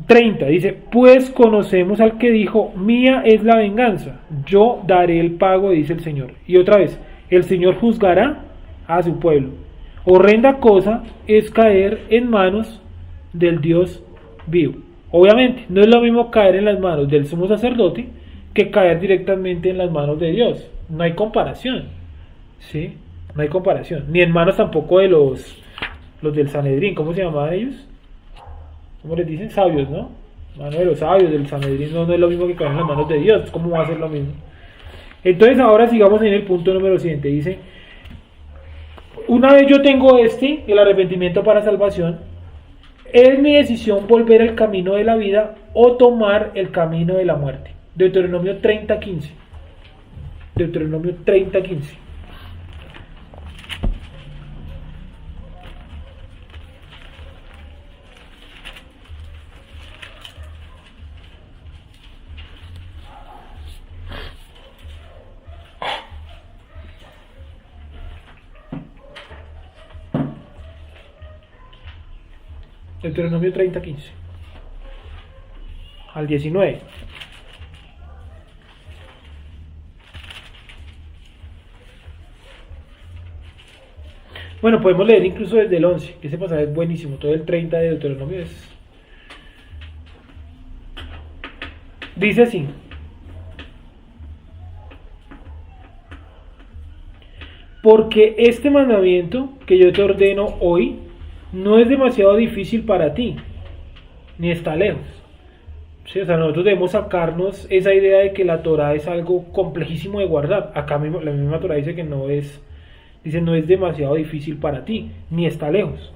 30 dice, pues conocemos al que dijo, mía es la venganza, yo daré el pago, dice el Señor. Y otra vez, el Señor juzgará a su pueblo. Horrenda cosa es caer en manos del Dios vivo. Obviamente, no es lo mismo caer en las manos del sumo sacerdote que caer directamente en las manos de Dios. No hay comparación, ¿sí? No hay comparación. Ni en manos tampoco de los del Sanedrín. ¿Cómo se llamaban ellos? ¿Cómo les dicen? Sabios, ¿no? Mano de los sabios del Sanedrín no es lo mismo que caer en las manos de Dios. ¿Cómo va a ser lo mismo? Entonces ahora sigamos en el punto número 7. Dice, una vez yo tengo el arrepentimiento para salvación, es mi decisión volver al camino de la vida o tomar el camino de la muerte. Deuteronomio 30:15. Deuteronomio 30:15. Deuteronomio 30:15 al 19. Bueno, podemos leer incluso desde el 11, que ese pasaje es buenísimo. Todo el 30 de Deuteronomio dice así: porque este mandamiento que yo te ordeno hoy no es demasiado difícil para ti, ni está lejos. ¿Sí? O sea, nosotros debemos sacarnos esa idea de que la Torá es algo complejísimo de guardar. Acá la misma Torá dice que no es demasiado difícil para ti, ni está lejos.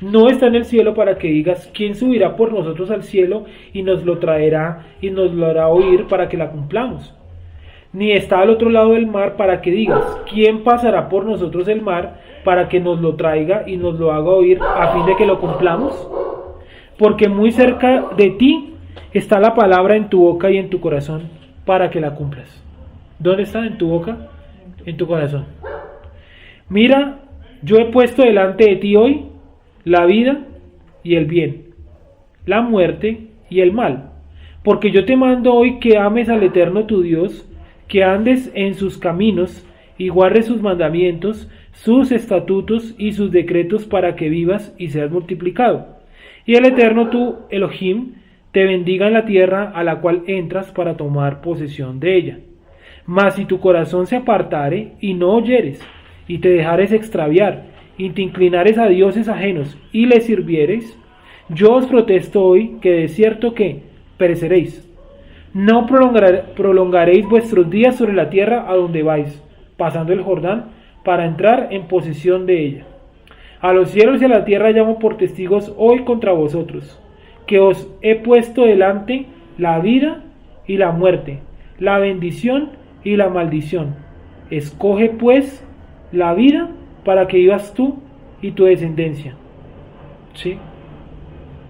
No está en el cielo para que digas, ¿quién subirá por nosotros al cielo y nos lo traerá y nos lo hará oír para que la cumplamos? Ni está al otro lado del mar para que digas, ¿quién pasará por nosotros el mar para que nos lo traiga y nos lo haga oír a fin de que lo cumplamos? Porque muy cerca de ti está la palabra en tu boca y en tu corazón para que la cumplas. ¿Dónde está? En tu boca, en tu corazón. Mira, yo he puesto delante de ti hoy la vida y el bien, la muerte y el mal. Porque yo te mando hoy que ames al Eterno tu Dios, que andes en sus caminos y guardes sus mandamientos, sus estatutos y sus decretos para que vivas y seas multiplicado. Y el Eterno tu Elohim te bendiga en la tierra a la cual entras para tomar posesión de ella. Mas si tu corazón se apartare y no oyeres, y te dejares extraviar, y te inclinares a dioses ajenos y les sirvieres, yo os protesto hoy que de cierto que pereceréis. No prolongaréis vuestros días sobre la tierra a donde vais, pasando el Jordán, para entrar en posesión de ella. A los cielos y a la tierra llamo por testigos hoy contra vosotros, que os he puesto delante la vida y la muerte, la bendición y la maldición. Escoge pues la vida para que vivas tú y tu descendencia. ¿Sí?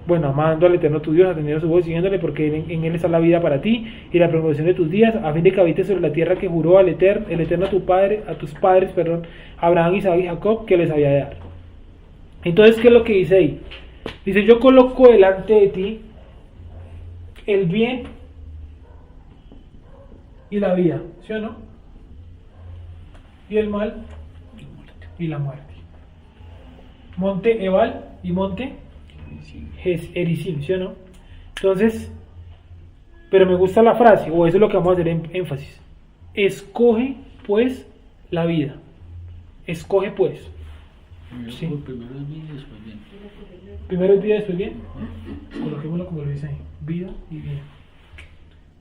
Bueno, amando al Eterno tu Dios, atendiendo a su voz, siguiéndole, porque en él está la vida para ti y la prolongación de tus días, a fin de que habites sobre la tierra que juró el Eterno a tus padres, Abraham, Isaac y Jacob, que les había de dar. Entonces, ¿qué es lo que dice ahí? Dice, yo coloco delante de ti el bien y la vida, ¿sí o no? Y el mal y la muerte. Monte Ebal y monte Gerizim, ¿sí o no? Entonces, pero me gusta la frase, o eso es lo que vamos a hacer en énfasis. Escoge pues la vida. Escoge pues. Sí. Primero es vida y después bien. Primero es vida, después bien. Coloquémoslo como lo dice ahí. Vida y bien.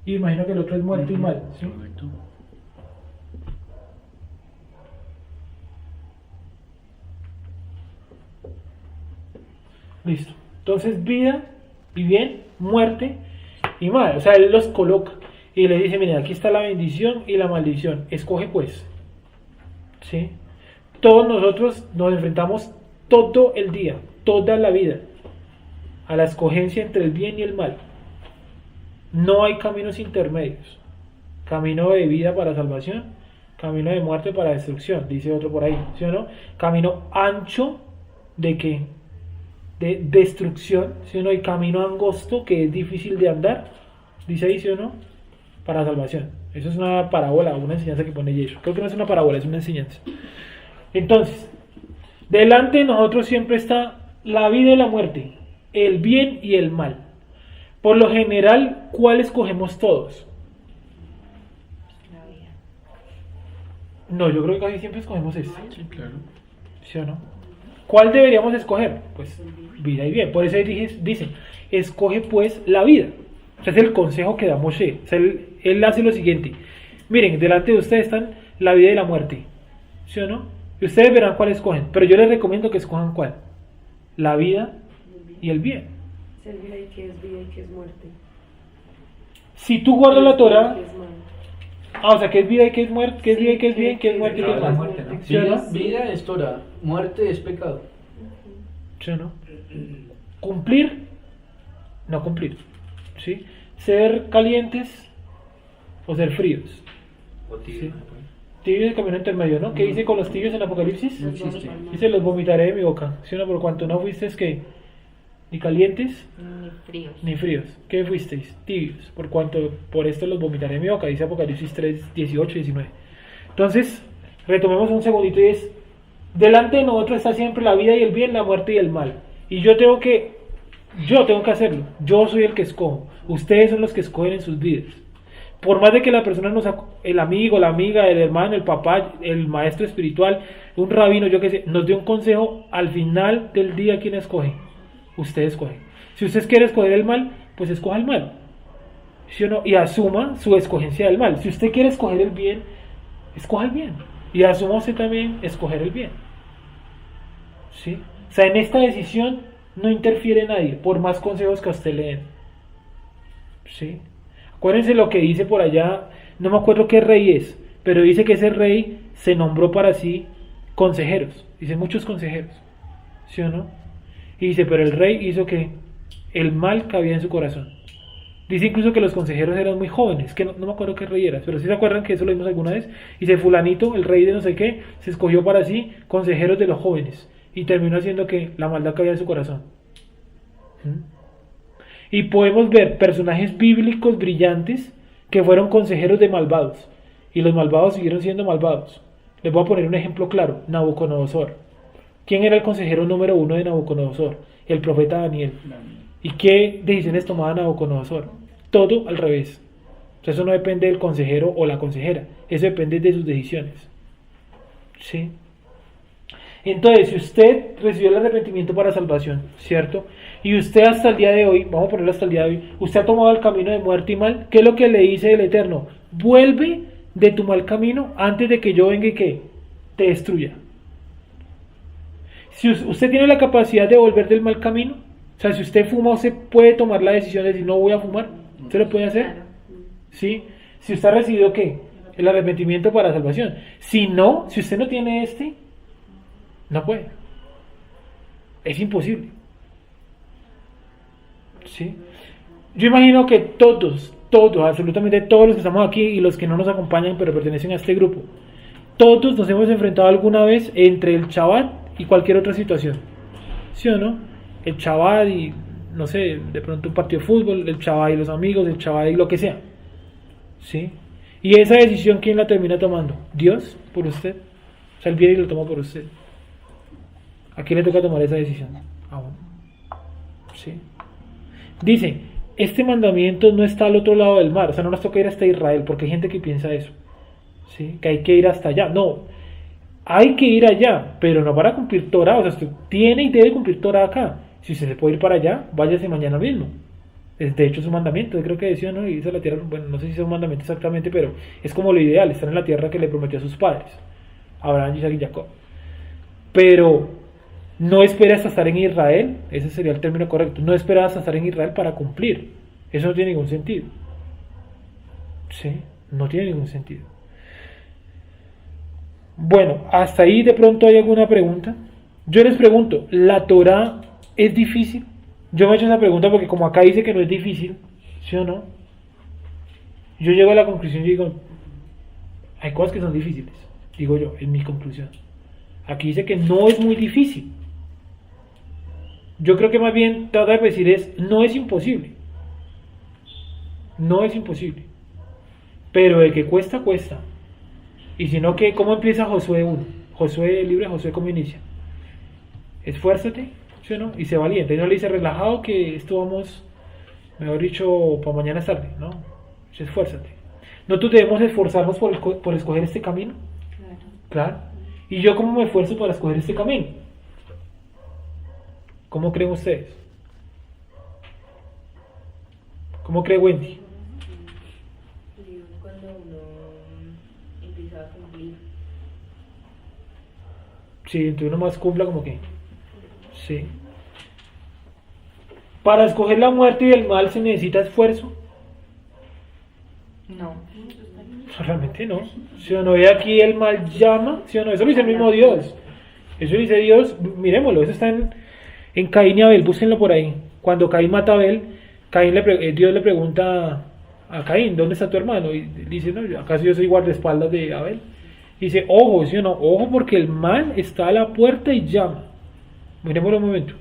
Y imagino que el otro es muerte y mal, ¿sí? Correcto. Listo. Entonces, vida y bien, muerte y mal. O sea, él los coloca y le dice, miren, aquí está la bendición y la maldición. Escoge pues. ¿Sí? Todos nosotros nos enfrentamos todo el día, toda la vida, a la escogencia entre el bien y el mal. No hay caminos intermedios. Camino de vida para salvación, camino de muerte para destrucción, dice otro por ahí, ¿sí o no? Camino ancho de ¿qué? De destrucción, ¿sí o no? Y camino angosto que es difícil de andar, dice ahí, ¿sí o no? Para salvación. Eso es una parábola, una enseñanza que pone Yeshua. Creo que no es una parábola, es una enseñanza. Entonces, delante de nosotros siempre está la vida y la muerte, el bien y el mal. Por lo general, ¿cuál escogemos todos? La vida. No, yo creo que casi siempre escogemos este. Sí, claro. ¿Sí o no? ¿Cuál deberíamos escoger? Pues vida y bien. Por eso dice, escoge pues la vida. Ese es el consejo que da Moshe. O sea, él hace lo siguiente. Miren, delante de ustedes están la vida y la muerte. ¿Sí o no? Y ustedes verán cuál escogen. Pero yo les recomiendo que escojan cuál. La vida y el bien. Servir ahí que es vida y que es muerte. Si tú guardas la Torah, Que es mal. o sea, que es vida y que es muerte, que es vida y que es bien, que es muerte y que es la mal. muerte, ¿no? ¿Sí o no? Vida es Torah, muerte es pecado. ¿Sí o no? Cumplir, no cumplir. ¿Sí? Ser calientes o ser fríos. O tibio, Sí. ¿no? Pues. Tibio es el camino intermedio, ¿no? ¿Qué dice con los tibios en Apocalipsis? No existe. Dice, los vomitaré de mi boca. ¿Sí o no? Por cuanto no fuisteis, ¿qué? Ni calientes Ni fríos. ni fríos. ¿Qué fuisteis? Tibios. Por cuanto por esto los vomitaré de mi boca. Dice Apocalipsis 3, 18 y 19. Entonces, retomemos un segundito y es, delante de nosotros está siempre la vida y el bien, la muerte y el mal. Y yo tengo que hacerlo. Yo soy el que escojo. Ustedes son los que escogen en sus vidas. Por más de que la persona el amigo, la amiga, el hermano, el papá, el maestro espiritual, un rabino, yo qué sé, nos dé un consejo, al final del día, ¿quién escoge? Usted escoge. Si usted quiere escoger el mal, pues escoja el mal. ¿Sí o no? Y asuma su escogencia del mal. Si usted quiere escoger el bien, escoja el bien. Y asuma usted también escoger el bien. ¿Sí? O sea, en esta decisión no interfiere nadie, por más consejos que a usted le den. ¿Sí? Acuérdense lo que dice por allá, no me acuerdo qué rey es, pero dice que ese rey se nombró para sí consejeros, dice muchos consejeros, ¿sí o no? Y dice, pero el rey hizo que el mal cabía en su corazón. Dice incluso que los consejeros eran muy jóvenes, que no me acuerdo qué rey era, pero si se acuerdan que eso lo vimos alguna vez. Dice, fulanito, el rey de no sé qué, se escogió para sí consejeros de los jóvenes y terminó haciendo que la maldad cabía en su corazón. Y podemos ver personajes bíblicos brillantes que fueron consejeros de malvados, y los malvados siguieron siendo malvados. Les voy a poner un ejemplo claro, Nabucodonosor. ¿Quién era el consejero número 1 de Nabucodonosor? El profeta Daniel. ¿Y qué decisiones tomaba Nabucodonosor? Todo al revés. O sea, eso no depende del consejero o la consejera, eso depende de sus decisiones. ¿Sí? Entonces, si usted recibió el arrepentimiento para salvación, ¿cierto? Y usted hasta el día de hoy, vamos a ponerlo hasta el día de hoy, usted ha tomado el camino de muerte y mal, ¿qué es lo que le dice el Eterno? Vuelve de tu mal camino antes de que yo venga y que te destruya. Si usted tiene la capacidad de volver del mal camino, o sea, si usted fuma, usted puede tomar la decisión de decir no voy a fumar, ¿usted lo puede hacer? ¿Sí? Si usted ha recibido ¿qué? El arrepentimiento para salvación. Si no, si usted no tiene no puede. Es imposible. ¿Sí? Yo imagino que todos, absolutamente todos los que estamos aquí y los que no nos acompañan pero pertenecen a este grupo, todos nos hemos enfrentado alguna vez entre el Shabbat y cualquier otra situación. ¿Sí o no? El Shabbat y, no sé, de pronto un partido de fútbol, el Shabbat y los amigos, el Shabbat y lo que sea. ¿Sí? Y esa decisión, ¿quién la termina tomando? ¿Dios? ¿Por usted? O sea, él viene y lo toma por usted. ¿A quién le toca tomar esa decisión? A uno. ¿Sí? Dice, este mandamiento no está al otro lado del mar, o sea, no nos toca ir hasta Israel, porque hay gente que piensa eso. ¿Sí? Que hay que ir hasta allá. No, hay que ir allá, pero no para cumplir Torah, o sea, usted tiene y debe cumplir Torah acá. Si usted se puede ir para allá, váyase mañana mismo. De hecho es un mandamiento, yo creo que decía, ¿no? Irse a la tierra, bueno, no sé si es un mandamiento exactamente, pero es como lo ideal, estar en la tierra que le prometió a sus padres, Abraham, Isaac y Jacob. Pero no espera hasta estar en Israel, ese sería el término correcto, no espera hasta estar en Israel para cumplir. Eso no tiene ningún sentido. ¿Sí? No tiene ningún sentido. Bueno, hasta ahí de pronto hay alguna pregunta. Yo les pregunto, ¿la Torah es difícil? Yo me he hecho esa pregunta porque como acá dice que no es difícil, ¿sí o no? Yo llego a la conclusión y digo, hay cosas que son difíciles, digo yo, en mi conclusión. Aquí dice que no es muy difícil. Yo creo que más bien trata de decir no es imposible. No es imposible. Pero de que cuesta, cuesta. Y si no, ¿cómo empieza Josué 1? Josué, el libro de Josué, ¿cómo inicia? Esfuérzate, ¿sí o no? Y sé valiente. Y no le dice relajado que esto vamos, mejor dicho, para mañana es tarde, ¿no? Esfuérzate. ¿Nosotros debemos esforzarnos por escoger este camino? Claro. ¿Y yo cómo me esfuerzo para escoger este camino? ¿Cómo creen ustedes? ¿Cómo cree Wendy? Cuando uno empieza a cumplir. Sí, entonces uno más cumpla como que. Sí. Para escoger la muerte y el mal se necesita esfuerzo. No. Realmente no. Si uno ve aquí el mal llama, si no, eso lo dice el mismo Dios. Eso lo dice Dios, miremoslo, eso está en Caín y Abel, búsquenlo por ahí. Cuando Caín mata a Abel, Dios le pregunta a Caín, ¿dónde está tu hermano? Y dice, no, ¿acaso yo soy guardaespaldas de Abel? Y dice, ojo, ¿sí o no? Ojo porque el mal está a la puerta y llama. Miremoslo un momento.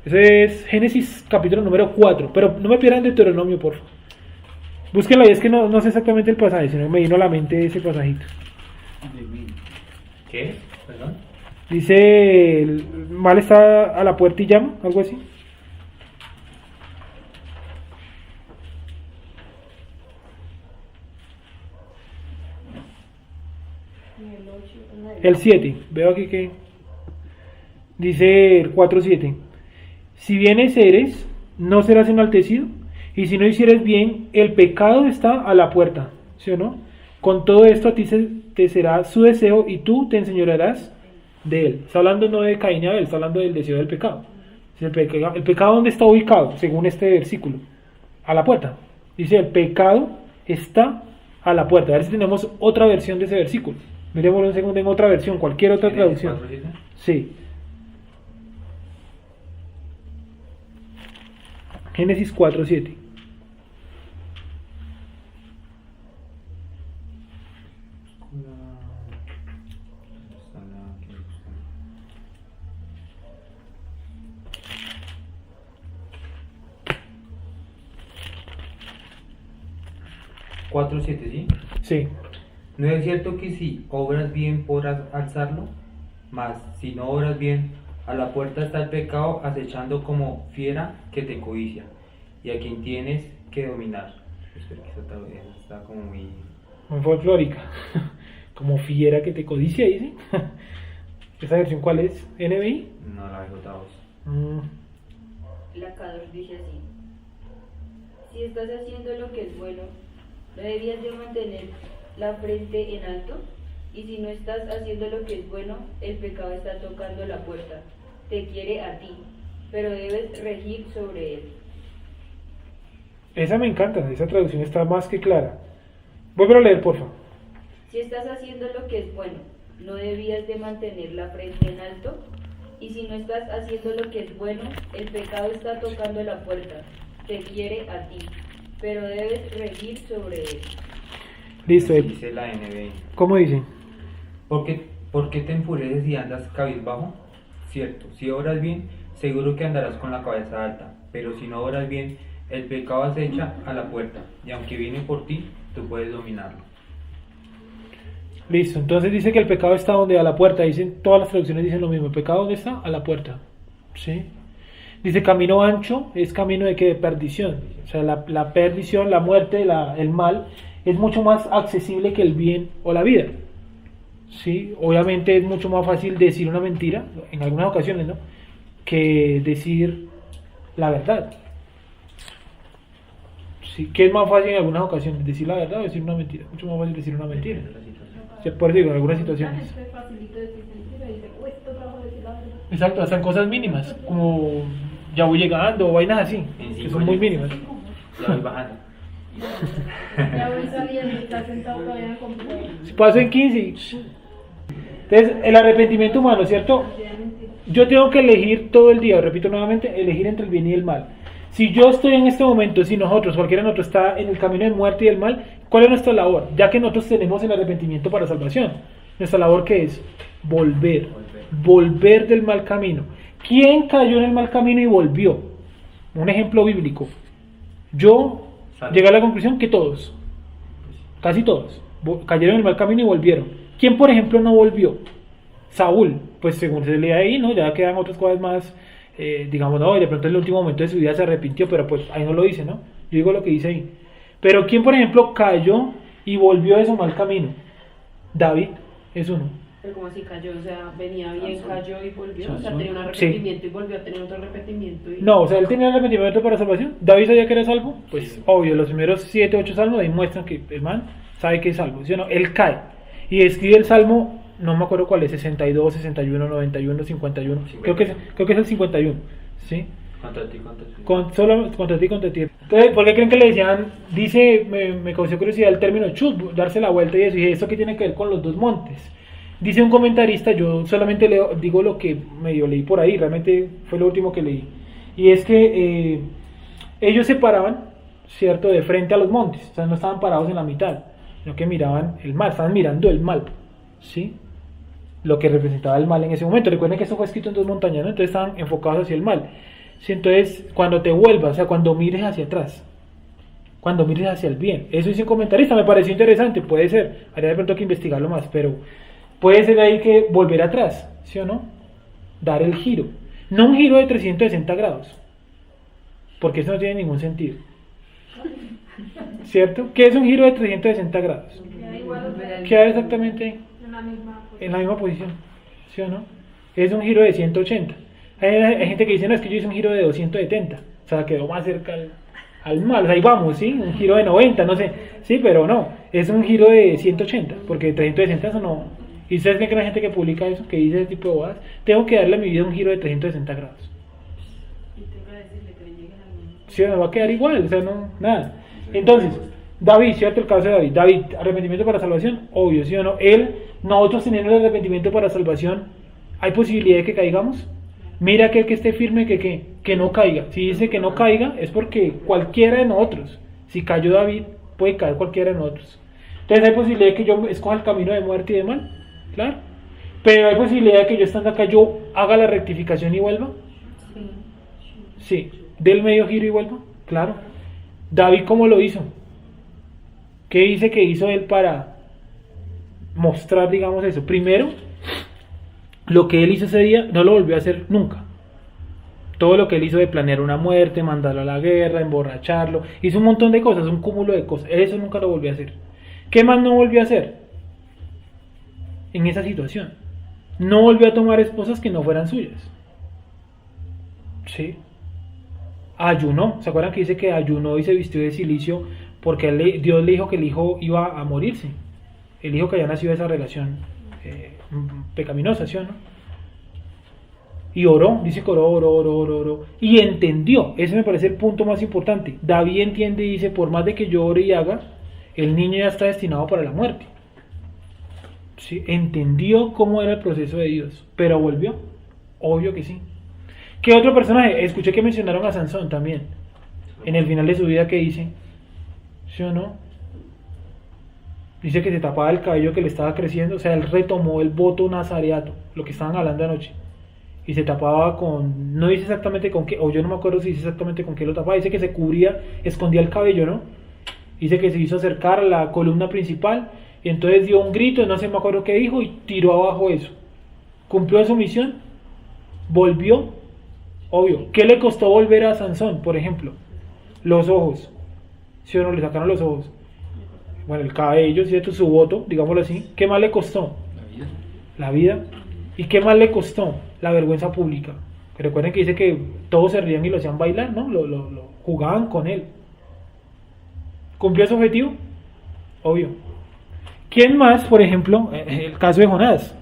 Ese es Génesis capítulo número 4, pero no me pierdan Deuteronomio, por favor. Búsquenlo, y es que no sé exactamente el pasaje, sino me vino a la mente ese pasajito. ¿Qué? ¿Perdón? Dice, el mal está a la puerta y llama, algo así. El 7, veo aquí que dice el 4:7. Si vienes eres, no serás enaltecido, y si no hicieres bien, el pecado está a la puerta, ¿sí o no? Con todo esto a ti te será su deseo y tú te enseñorearás de él. Está hablando no de Caín y Abel, está hablando del deseo del pecado. El pecado, ¿dónde está ubicado? Según este versículo, a la puerta. Dice, el pecado está a la puerta. A ver si tenemos otra versión de ese versículo. Miremoslo un segundo en otra versión, cualquier otra traducción. Sí. Génesis 4:7. Cuatro siete, ¿sí? Sí. ¿No es cierto que si obras bien podrás alzarlo? Mas si no obras bien, a la puerta está el pecado acechando como fiera que te codicia, y a quien tienes que dominar. Espera que esa está como muy... Muy folclórica. Como fiera que te codicia, dice. ¿Esa versión cuál es? ¿NBI? No, la J2. La K2 dice así: si estás haciendo lo que es bueno, ¿no debías de mantener la frente en alto? Y si no estás haciendo lo que es bueno, el pecado está tocando la puerta. Te quiere a ti, pero debes regir sobre él. Esa me encanta, esa traducción está más que clara. Vuelve a leer, por favor. Si estás haciendo lo que es bueno, ¿no debías de mantener la frente en alto? Y si no estás haciendo lo que es bueno, el pecado está tocando la puerta. Te quiere a ti, pero debes regir sobre él. Listo. Dice la NBI. ¿Cómo dice? ¿Por qué te enfureces y andas cabizbajo? Cierto, si obras bien, seguro que andarás con la cabeza alta, pero si no obras bien, el pecado acecha a la puerta, y aunque viene por ti, tú puedes dominarlo. Listo, entonces dice que el pecado está donde, a la puerta. Dicen, todas las traducciones dicen lo mismo. ¿El pecado dónde está? A la puerta. ¿Sí? Dice, camino ancho es camino de qué? De perdición. O sea, la perdición, la muerte, el mal es mucho más accesible que el bien o la vida. ¿Sí? Obviamente es mucho más fácil decir una mentira, en algunas ocasiones, ¿no?, que decir la verdad. ¿Sí? ¿Qué es más fácil en algunas ocasiones? ¿Decir la verdad o decir una mentira? Mucho más fácil decir una mentira. Sí, por eso digo, en algunas situaciones. Exacto, hasta en cosas mínimas, como ya voy llegando o vainas así, que son muy mínimas. Ya voy bajando. Ya voy saliendo, está sentado todavía en el computador. Paso en 15. Entonces, el arrepentimiento humano, ¿cierto? Yo tengo que elegir todo el día, repito nuevamente, elegir entre el bien y el mal. Si yo estoy en este momento, si nosotros, cualquiera de nosotros está en el camino del muerte y del mal, ¿cuál es nuestra labor? Ya que nosotros tenemos el arrepentimiento para salvación, nuestra labor, ¿qué es? Volver del mal camino. ¿Quién cayó en el mal camino y volvió? Un ejemplo bíblico. Yo llegué a la conclusión que todos, casi todos, cayeron en el mal camino y volvieron. ¿Quién, por ejemplo, no volvió? Saúl. Pues según se lee ahí, ¿no? Ya quedan otras cosas más, digamos, no, de pronto en el último momento de su vida se arrepintió, pero pues ahí no lo dice, ¿no? Yo digo lo que dice ahí. Pero ¿quién, por ejemplo, cayó y volvió de su mal camino? David es uno. Pero como así cayó, o sea, venía bien, cayó y volvió, o sea, Sansón. tenía un arrepentimiento y volvió a tener otro arrepentimiento. Y... No, o sea, él tenía arrepentimiento para salvación. ¿David sabía que era salvo? Pues obvio, los primeros 7, 8 salmos demuestran que el man sabe que es salvo, ¿sí o no? Él cae y escribe el salmo, no me acuerdo cuál es, 62, 61, 91, 51, creo que es el 51, ¿sí? Contra ti, contra ti. Solo contra ti, contra ti. Entonces, ¿por qué creen que le decían? Dice, me causó curiosidad el término chut, darse la vuelta y eso, y eso que tiene que ver con los dos montes. Dice un comentarista, yo solamente digo lo que medio leí por ahí, realmente fue lo último que leí, y es que ellos se paraban, ¿cierto?, de frente a los montes, o sea, no estaban parados en la mitad, sino que miraban el mal, estaban mirando el mal, ¿sí? Lo que representaba el mal en ese momento. Recuerden que esto fue escrito en dos montañas, ¿no? Entonces estaban enfocados hacia el mal. ¿Sí? Entonces, cuando te vuelvas, o sea, cuando mires hacia atrás, cuando mires hacia el bien, eso dice un comentarista, me pareció interesante, puede ser, haría de pronto que investigarlo más, pero puede ser ahí que volver atrás, ¿sí o no? Dar el giro, no un giro de 360 grados, porque eso no tiene ningún sentido, ¿cierto? ¿Qué es un giro de 360 grados? Queda exactamente en la misma posición, ¿sí o no? Es un giro de 180. Hay gente que dice, no, es que yo hice un giro de 270, o sea, quedó más cerca al mal, o sea, ahí vamos, ¿sí? Un giro de 90, no sé, sí, pero no, es un giro de 180, porque 360 eso ¿Y ustedes creen que la gente que publica eso, que dice ese tipo de bodas? Tengo que darle a mi vida un giro de 360 grados. Y tengo que decirle que le lleguen al mundo. Sí, me va a quedar igual, o sea, no, nada. Entonces, David, ¿cierto? El caso de David. David, arrepentimiento para salvación, obvio, ¿sí o no? Nosotros teniendo el arrepentimiento para salvación, ¿hay posibilidad de que caigamos? Mira aquel que esté firme, que no caiga. Si dice que no caiga, es porque cualquiera de nosotros, si cayó David, puede caer cualquiera de nosotros. Entonces, ¿hay posibilidad de que yo escoja el camino de muerte y de mal? Claro. Pero ¿hay posibilidad de que yo estando acá, yo haga la rectificación y vuelva? Sí. ¿Del medio giro y vuelva? Claro. David, ¿cómo lo hizo? ¿Qué dice que hizo él para mostrar, digamos, eso? Primero, lo que él hizo ese día no lo volvió a hacer nunca. Todo lo que él hizo de planear una muerte, mandarlo a la guerra, emborracharlo, hizo un montón de cosas, un cúmulo de cosas. Eso nunca lo volvió a hacer. ¿Qué más no volvió a hacer? En esa situación. No volvió a tomar esposas que no fueran suyas. Sí. Ayunó. ¿Se acuerdan que dice que ayunó y se vistió de cilicio porque Dios le dijo que el hijo iba a morirse? El hijo que había nacido de esa relación pecaminosa, ¿sí o no? Y oró, dice que oró. Y entendió. Ese me parece el punto más importante. David entiende y dice, por más de que yo ore y haga, el niño ya está destinado para la muerte. ¿Sí? Entendió cómo era el proceso de Dios, pero volvió. Obvio que sí. ¿Qué otro personaje? Escuché que mencionaron a Sansón también. En el final de su vida, ¿qué dice? ¿Sí o no? Dice que se tapaba el cabello que le estaba creciendo. O sea, él retomó el voto nazareato, lo que estaban hablando anoche. Y se tapaba con... No dice exactamente con qué, o yo no me acuerdo si dice exactamente con qué lo tapaba. Dice que se cubría, escondía el cabello, ¿no? Dice que se hizo acercar a la columna principal. Y entonces dio un grito, no sé me acuerdo qué dijo, y tiró abajo eso. Cumplió su misión. Volvió. Obvio. ¿Qué le costó volver a Sansón, por ejemplo? Los ojos. ¿Sí o no? Le sacaron los ojos. Bueno, el cabello, ¿cierto? Su voto, digámoslo así. ¿Qué más le costó? La vida. ¿Y qué más le costó? La vergüenza pública. Que recuerden que dice que todos se rían y lo hacían bailar, ¿no? Lo jugaban con él. ¿Cumplió su objetivo? Obvio. ¿Quién más, por ejemplo? El caso de Jonás.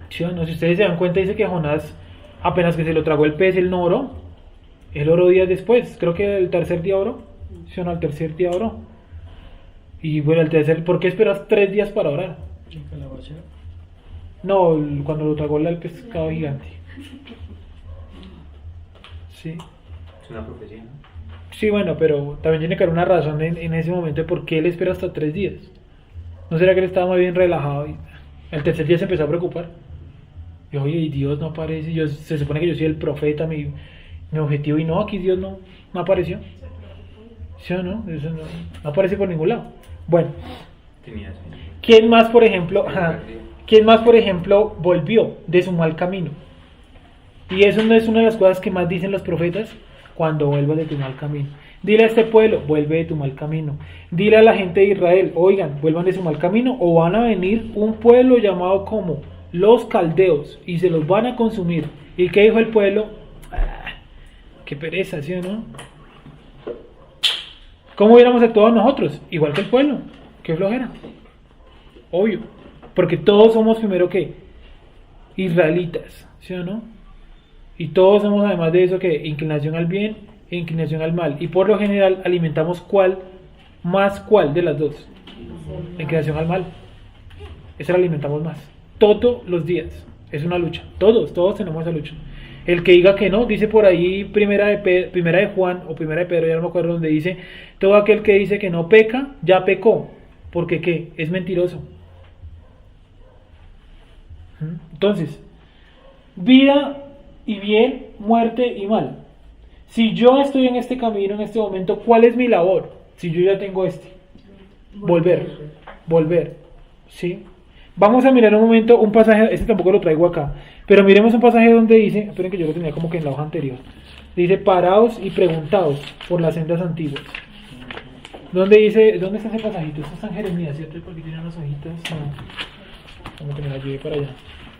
¿Sí o no? Si ustedes se dan cuenta, dice que Jonás, apenas que se lo tragó el pez, él no oró. Él oró días después. Creo que el tercer día oró. ¿Sí o no? El tercer día oró. Y bueno, el tercer, ¿por qué esperas 3 días para orar? No, cuando lo tragó el pescado gigante. Sí. Es una profecía, ¿no? Sí, bueno, pero también tiene que haber una razón en ese momento de por qué él espera hasta 3 días. ¿No será que él estaba más bien relajado? Y el tercer día se empezó a preocupar. Y oye, y Dios no aparece. Se supone que yo soy el profeta, mi objetivo. Y no, aquí Dios no apareció. ¿Sí o no? Eso no aparece por ningún lado. Bueno. Tenía sueño. ¿Quién más, por ejemplo, volvió de su mal camino? Y eso no es una de las cosas que más dicen los profetas. Cuando vuelvas de tu mal camino. Dile a este pueblo, vuelve de tu mal camino. Dile a la gente de Israel, oigan, vuelvan de su mal camino o van a venir un pueblo llamado como los caldeos y se los van a consumir. ¿Y qué dijo el pueblo? Qué pereza, ¿sí o no? ¿Cómo hubiéramos actuado nosotros? Igual que el pueblo. Qué flojera. Obvio. Porque todos somos primero que israelitas, ¿sí o no? Y todos somos además de eso que inclinación al bien e inclinación al mal. Y por lo general alimentamos cuál de las dos. La inclinación al mal. Esa la alimentamos más. Todos los días. Es una lucha. Todos tenemos esa lucha. El que diga que no, dice por ahí primera de Juan o primera de Pedro, ya no me acuerdo donde dice, todo aquel que dice que no peca, ya pecó. Porque ¿qué? Es mentiroso. Entonces, vida y bien, muerte y mal. Si yo estoy en este camino en este momento, ¿cuál es mi labor? Si yo ya tengo volver, ¿sí? Vamos a mirar un momento un pasaje, este tampoco lo traigo acá, pero miremos un pasaje donde dice, esperen que yo lo tenía como que en la hoja anterior, dice, paraos y preguntaos por las sendas antiguas. ¿Dónde está ese pasajito? Esto está en Jeremías, ¿cierto? Porque tiene unas hojitas, no, como que me la llevé para allá.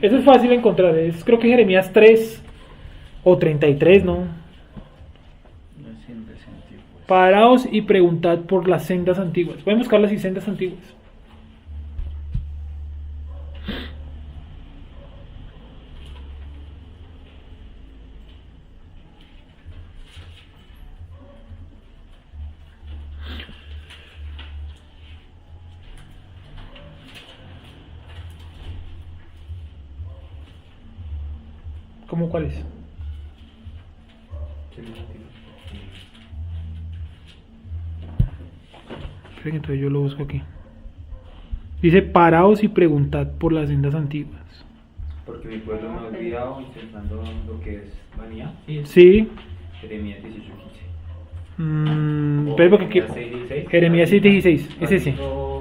Eso es fácil de encontrar, creo que Jeremías 3 o 33, ¿no? Paraos y preguntad por las sendas antiguas. Voy a buscar las sendas antiguas. ¿Cómo cuál es? Esperen, entonces yo lo busco aquí. Dice, paraos y preguntad por las sendas antiguas. Porque mi pueblo me ha olvidado intentando lo que es vanidad. Sí. Sí. Jeremías 18:15. Pero porque aquí, Jeremías 6:16. Jeremías 6:16, es ese.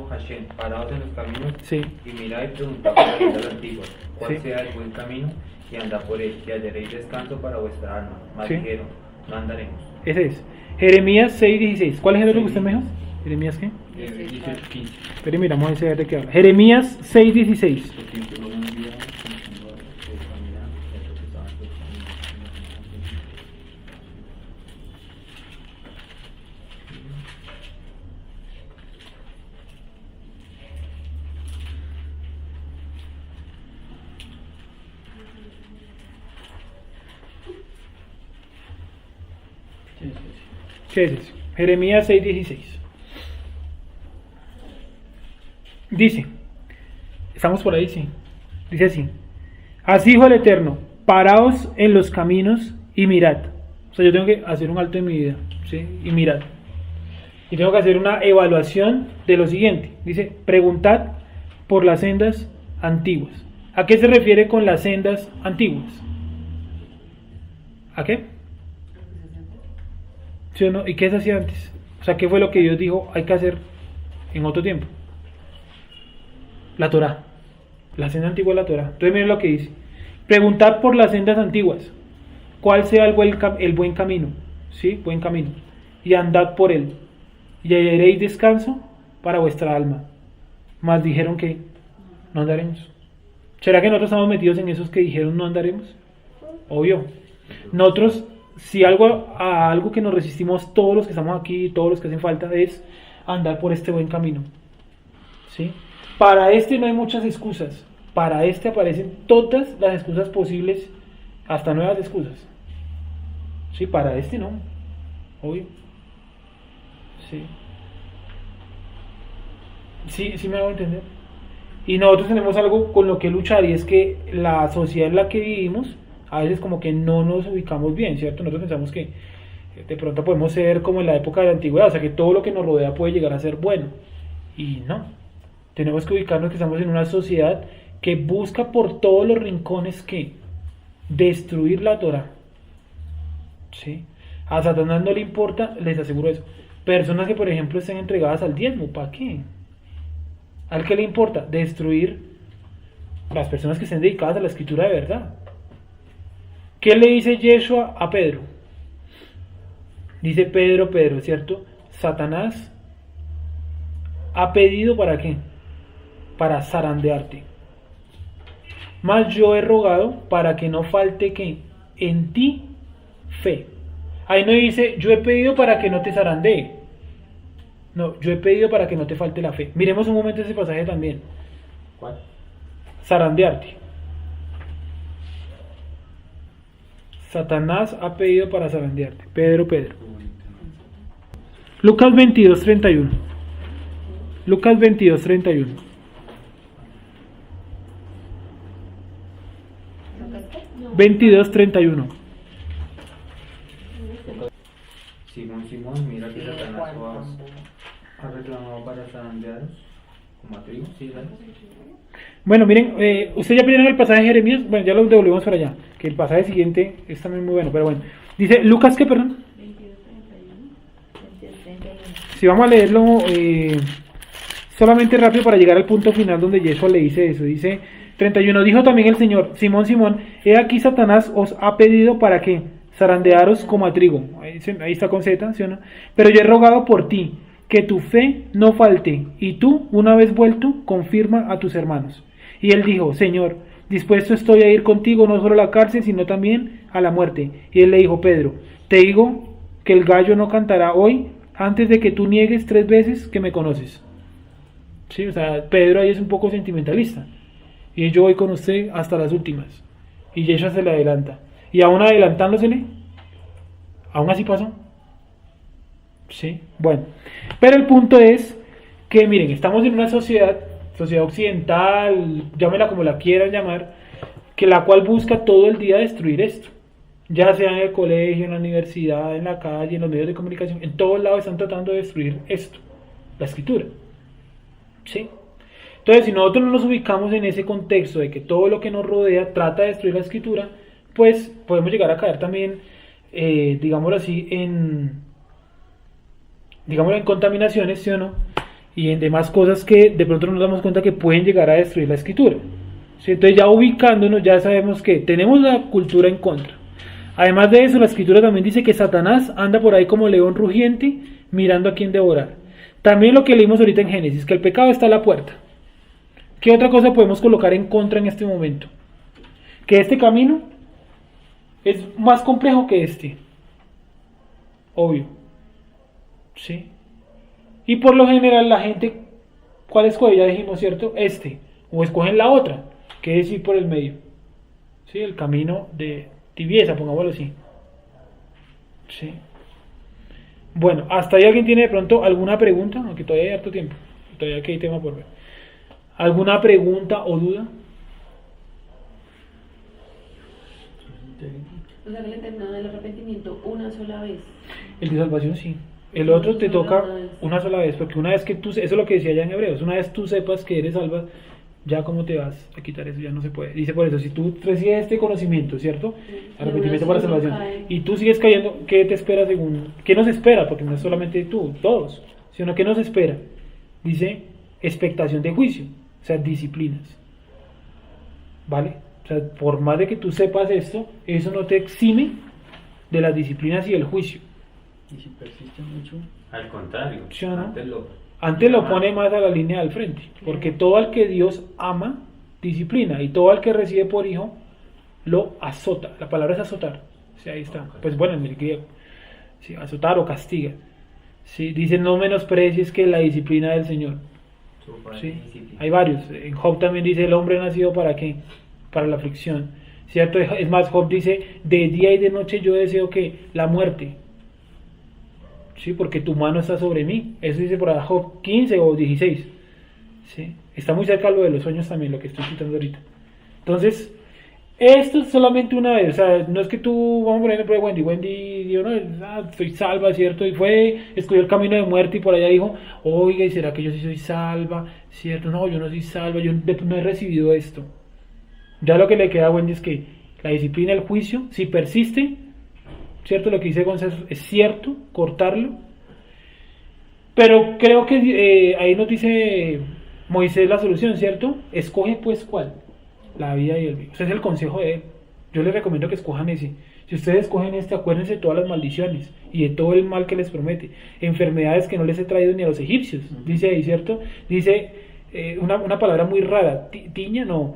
Hashem, parados en los caminos Sí. y mirad y preguntad por las sendas antiguas, cuál Sí. sea el buen camino, y andad por él, y hallaréis descanso para vuestra alma. Mas Sí. dijeron, no andaremos. Ese es. Jeremías 6:16. ¿Cuál es el otro que usted me dijo? ¿Jeremías qué? 18:15. Pero miramos ese de qué habla. Jeremías 6:16. Porque mi pueblo me ha olvidado intentando lo que es vanidad, y lo que estaban los caminos. Sí, sí, sí. ¿Qué es eso? Jeremías 6:16. Dice, estamos por ahí, sí. Dice así: así dijo el Eterno, paraos en los caminos y mirad. O sea, yo tengo que hacer un alto en mi vida, ¿sí? Y mirad. Y tengo que hacer una evaluación de lo siguiente. Dice, preguntad por las sendas antiguas. ¿A qué se refiere con las sendas antiguas? ¿A qué? ¿Sí o no? ¿Y qué se hacía antes? O sea, ¿qué fue lo que Dios dijo hay que hacer en otro tiempo? La Torá. La senda antigua de la Torá. Entonces miren lo que dice. Preguntad por las sendas antiguas. ¿Cuál sea el buen camino? ¿Sí? Buen camino. Y andad por él. Y hallaréis descanso para vuestra alma. Mas dijeron que no andaremos. ¿Será que nosotros estamos metidos en esos que dijeron no andaremos? Obvio. Nosotros, si algo que nos resistimos todos los que estamos aquí, todos los que hacen falta, es andar por este buen camino. ¿Sí? Para este no hay muchas excusas. Para este aparecen todas las excusas posibles, hasta nuevas excusas. Sí, para este no. Obvio. Sí. Sí me hago entender. Y nosotros tenemos algo con lo que luchar, y es que la sociedad en la que vivimos a veces como que no nos ubicamos bien, ¿cierto? Nosotros pensamos que de pronto podemos ser como en la época de la antigüedad, o sea que todo lo que nos rodea puede llegar a ser bueno, y no. Tenemos que ubicarnos que estamos en una sociedad que busca por todos los rincones que destruir la Torah. ¿Sí? A Satanás no le importa, les aseguro eso. Personas que por ejemplo estén entregadas al diezmo, ¿para qué? ¿Al qué le importa? Destruir las personas que estén dedicadas a la escritura de verdad. ¿Qué le dice Yeshua a Pedro? Dice Pedro, ¿cierto? Satanás ha pedido ¿para qué? Para zarandearte. Mas yo he rogado para que no falte ¿qué? En ti fe. Ahí no dice yo he pedido para que no te zarandee. No, yo he pedido para que no te falte la fe. Miremos un momento ese pasaje también. ¿Cuál? Zarandearte. Satanás ha pedido para zarandearte. Pedro. Lucas 22:31. Lucas 22:31. No. 22:31. Simón, mira que Satanás ha reclamado para zarandearos como a trigo, ¿sí? ¿Sabes? Bueno, miren, ustedes ya pidieron el pasaje de Jeremías. Bueno, ya lo devolvemos para allá. Que el pasaje siguiente es también muy bueno, pero bueno. Dice Lucas, ¿qué, perdón? 22:31. Si vamos a leerlo solamente rápido para llegar al punto final donde Yeshua le dice eso. Dice 31, dijo también el Señor, Simón, he aquí Satanás os ha pedido para que zarandearos como a trigo. Ahí está con Z, ¿sí o no? Pero yo he rogado por ti, que tu fe no falte, y tú, una vez vuelto, confirma a tus hermanos. Y él dijo, Señor, dispuesto estoy a ir contigo no solo a la cárcel, sino también a la muerte. Y él le dijo, Pedro, te digo que el gallo no cantará hoy antes de que tú niegues 3 veces que me conoces. Sí, o sea, Pedro ahí es un poco sentimentalista. Y yo voy con usted hasta las últimas. Y Yeshua se le adelanta. Y aún adelantándosele, aún así pasó. Sí, bueno. Pero el punto es que, miren, estamos en una sociedad occidental, llámela como la quieran llamar, que la cual busca todo el día destruir esto. Ya sea en el colegio, en la universidad, en la calle, en los medios de comunicación, en todos lados están tratando de destruir esto, la escritura. ¿Sí? Entonces, si nosotros no nos ubicamos en ese contexto de que todo lo que nos rodea trata de destruir la escritura, pues podemos llegar a caer también, digámoslo así, en contaminaciones, ¿sí o no? Y en demás cosas que de pronto no nos damos cuenta que pueden llegar a destruir la escritura. ¿Sí? Entonces, ya ubicándonos, ya sabemos que tenemos la cultura en contra. Además de eso, la escritura también dice que Satanás anda por ahí como león rugiente, mirando a quién devorar. También lo que leímos ahorita en Génesis, que el pecado está a la puerta. ¿Qué otra cosa podemos colocar en contra en este momento? Que este camino es más complejo que este. Obvio. ¿Sí? Y por lo general la gente, ¿cuál escoge? Ya dijimos, ¿cierto? O escogen la otra, que es ir por el medio. ¿Sí? El camino de tibieza, pongámoslo así. ¿Sí? Bueno, hasta ahí alguien tiene de pronto alguna pregunta, aunque todavía hay harto tiempo, todavía aquí hay tema por ver. ¿Alguna pregunta o duda? O sea, que le terminado el arrepentimiento una sola vez. El de salvación sí. El otro te toca una sola vez, porque una vez que tú, eso es lo que decía ya en Hebreos, una vez tú sepas que eres salva, ya cómo te vas a quitar eso, ya no se puede. Dice por eso, si tú recibes este conocimiento, ¿cierto? Arrepentimiento para salvación, y tú sigues cayendo, ¿qué te espera según? ¿Qué nos espera? Porque no es solamente tú, todos, sino ¿qué nos espera? Dice, expectación de juicio, o sea, disciplinas. ¿Vale? O sea, por más de que tú sepas esto, eso no te exime de las disciplinas y del juicio. Y si persiste mucho, Al contrario, ¿Sí o no? antes Lo pone más a la línea del frente, porque todo al que Dios ama, disciplina, y todo al que recibe por hijo, lo azota. La palabra es azotar. Sí, ahí está. Pues bueno, en el griego. Sí, azotar o castiga. Sí, dice, no menosprecies que la disciplina del Señor. Sí, hay varios. En Job también dice, el hombre nacido ¿para qué? Para la aflicción. ¿Cierto? Es más, Job dice, de día y de noche yo deseo que la muerte. Sí, porque tu mano está sobre mí. Eso dice por ahí Job 15 o 16. ¿Sí? Está muy cerca lo de los sueños también, lo que estoy citando ahorita. Entonces, esto es solamente una vez. O sea, no es que tú, vamos a poner ejemplo de Wendy dijo, no, estoy salva, ¿cierto? Y escogió el camino de muerte y por allá dijo, oiga, ¿y será que yo sí soy salva? ¿Cierto? No, yo no soy salva, yo no he recibido esto. Ya lo que le queda a Wendy es que la disciplina, el juicio, si persiste, ¿cierto? Lo que dice Gonzalo es cierto, cortarlo. Pero creo que ahí nos dice Moisés la solución, ¿cierto? Escoge pues cuál, la vida y el bien. Ese es el consejo de él. Yo les recomiendo que escojan ese. Si ustedes escogen este, acuérdense de todas las maldiciones y de todo el mal que les promete. Enfermedades que no les he traído ni a los egipcios. Dice ahí, ¿cierto? Dice una palabra muy rara. Tiña, no.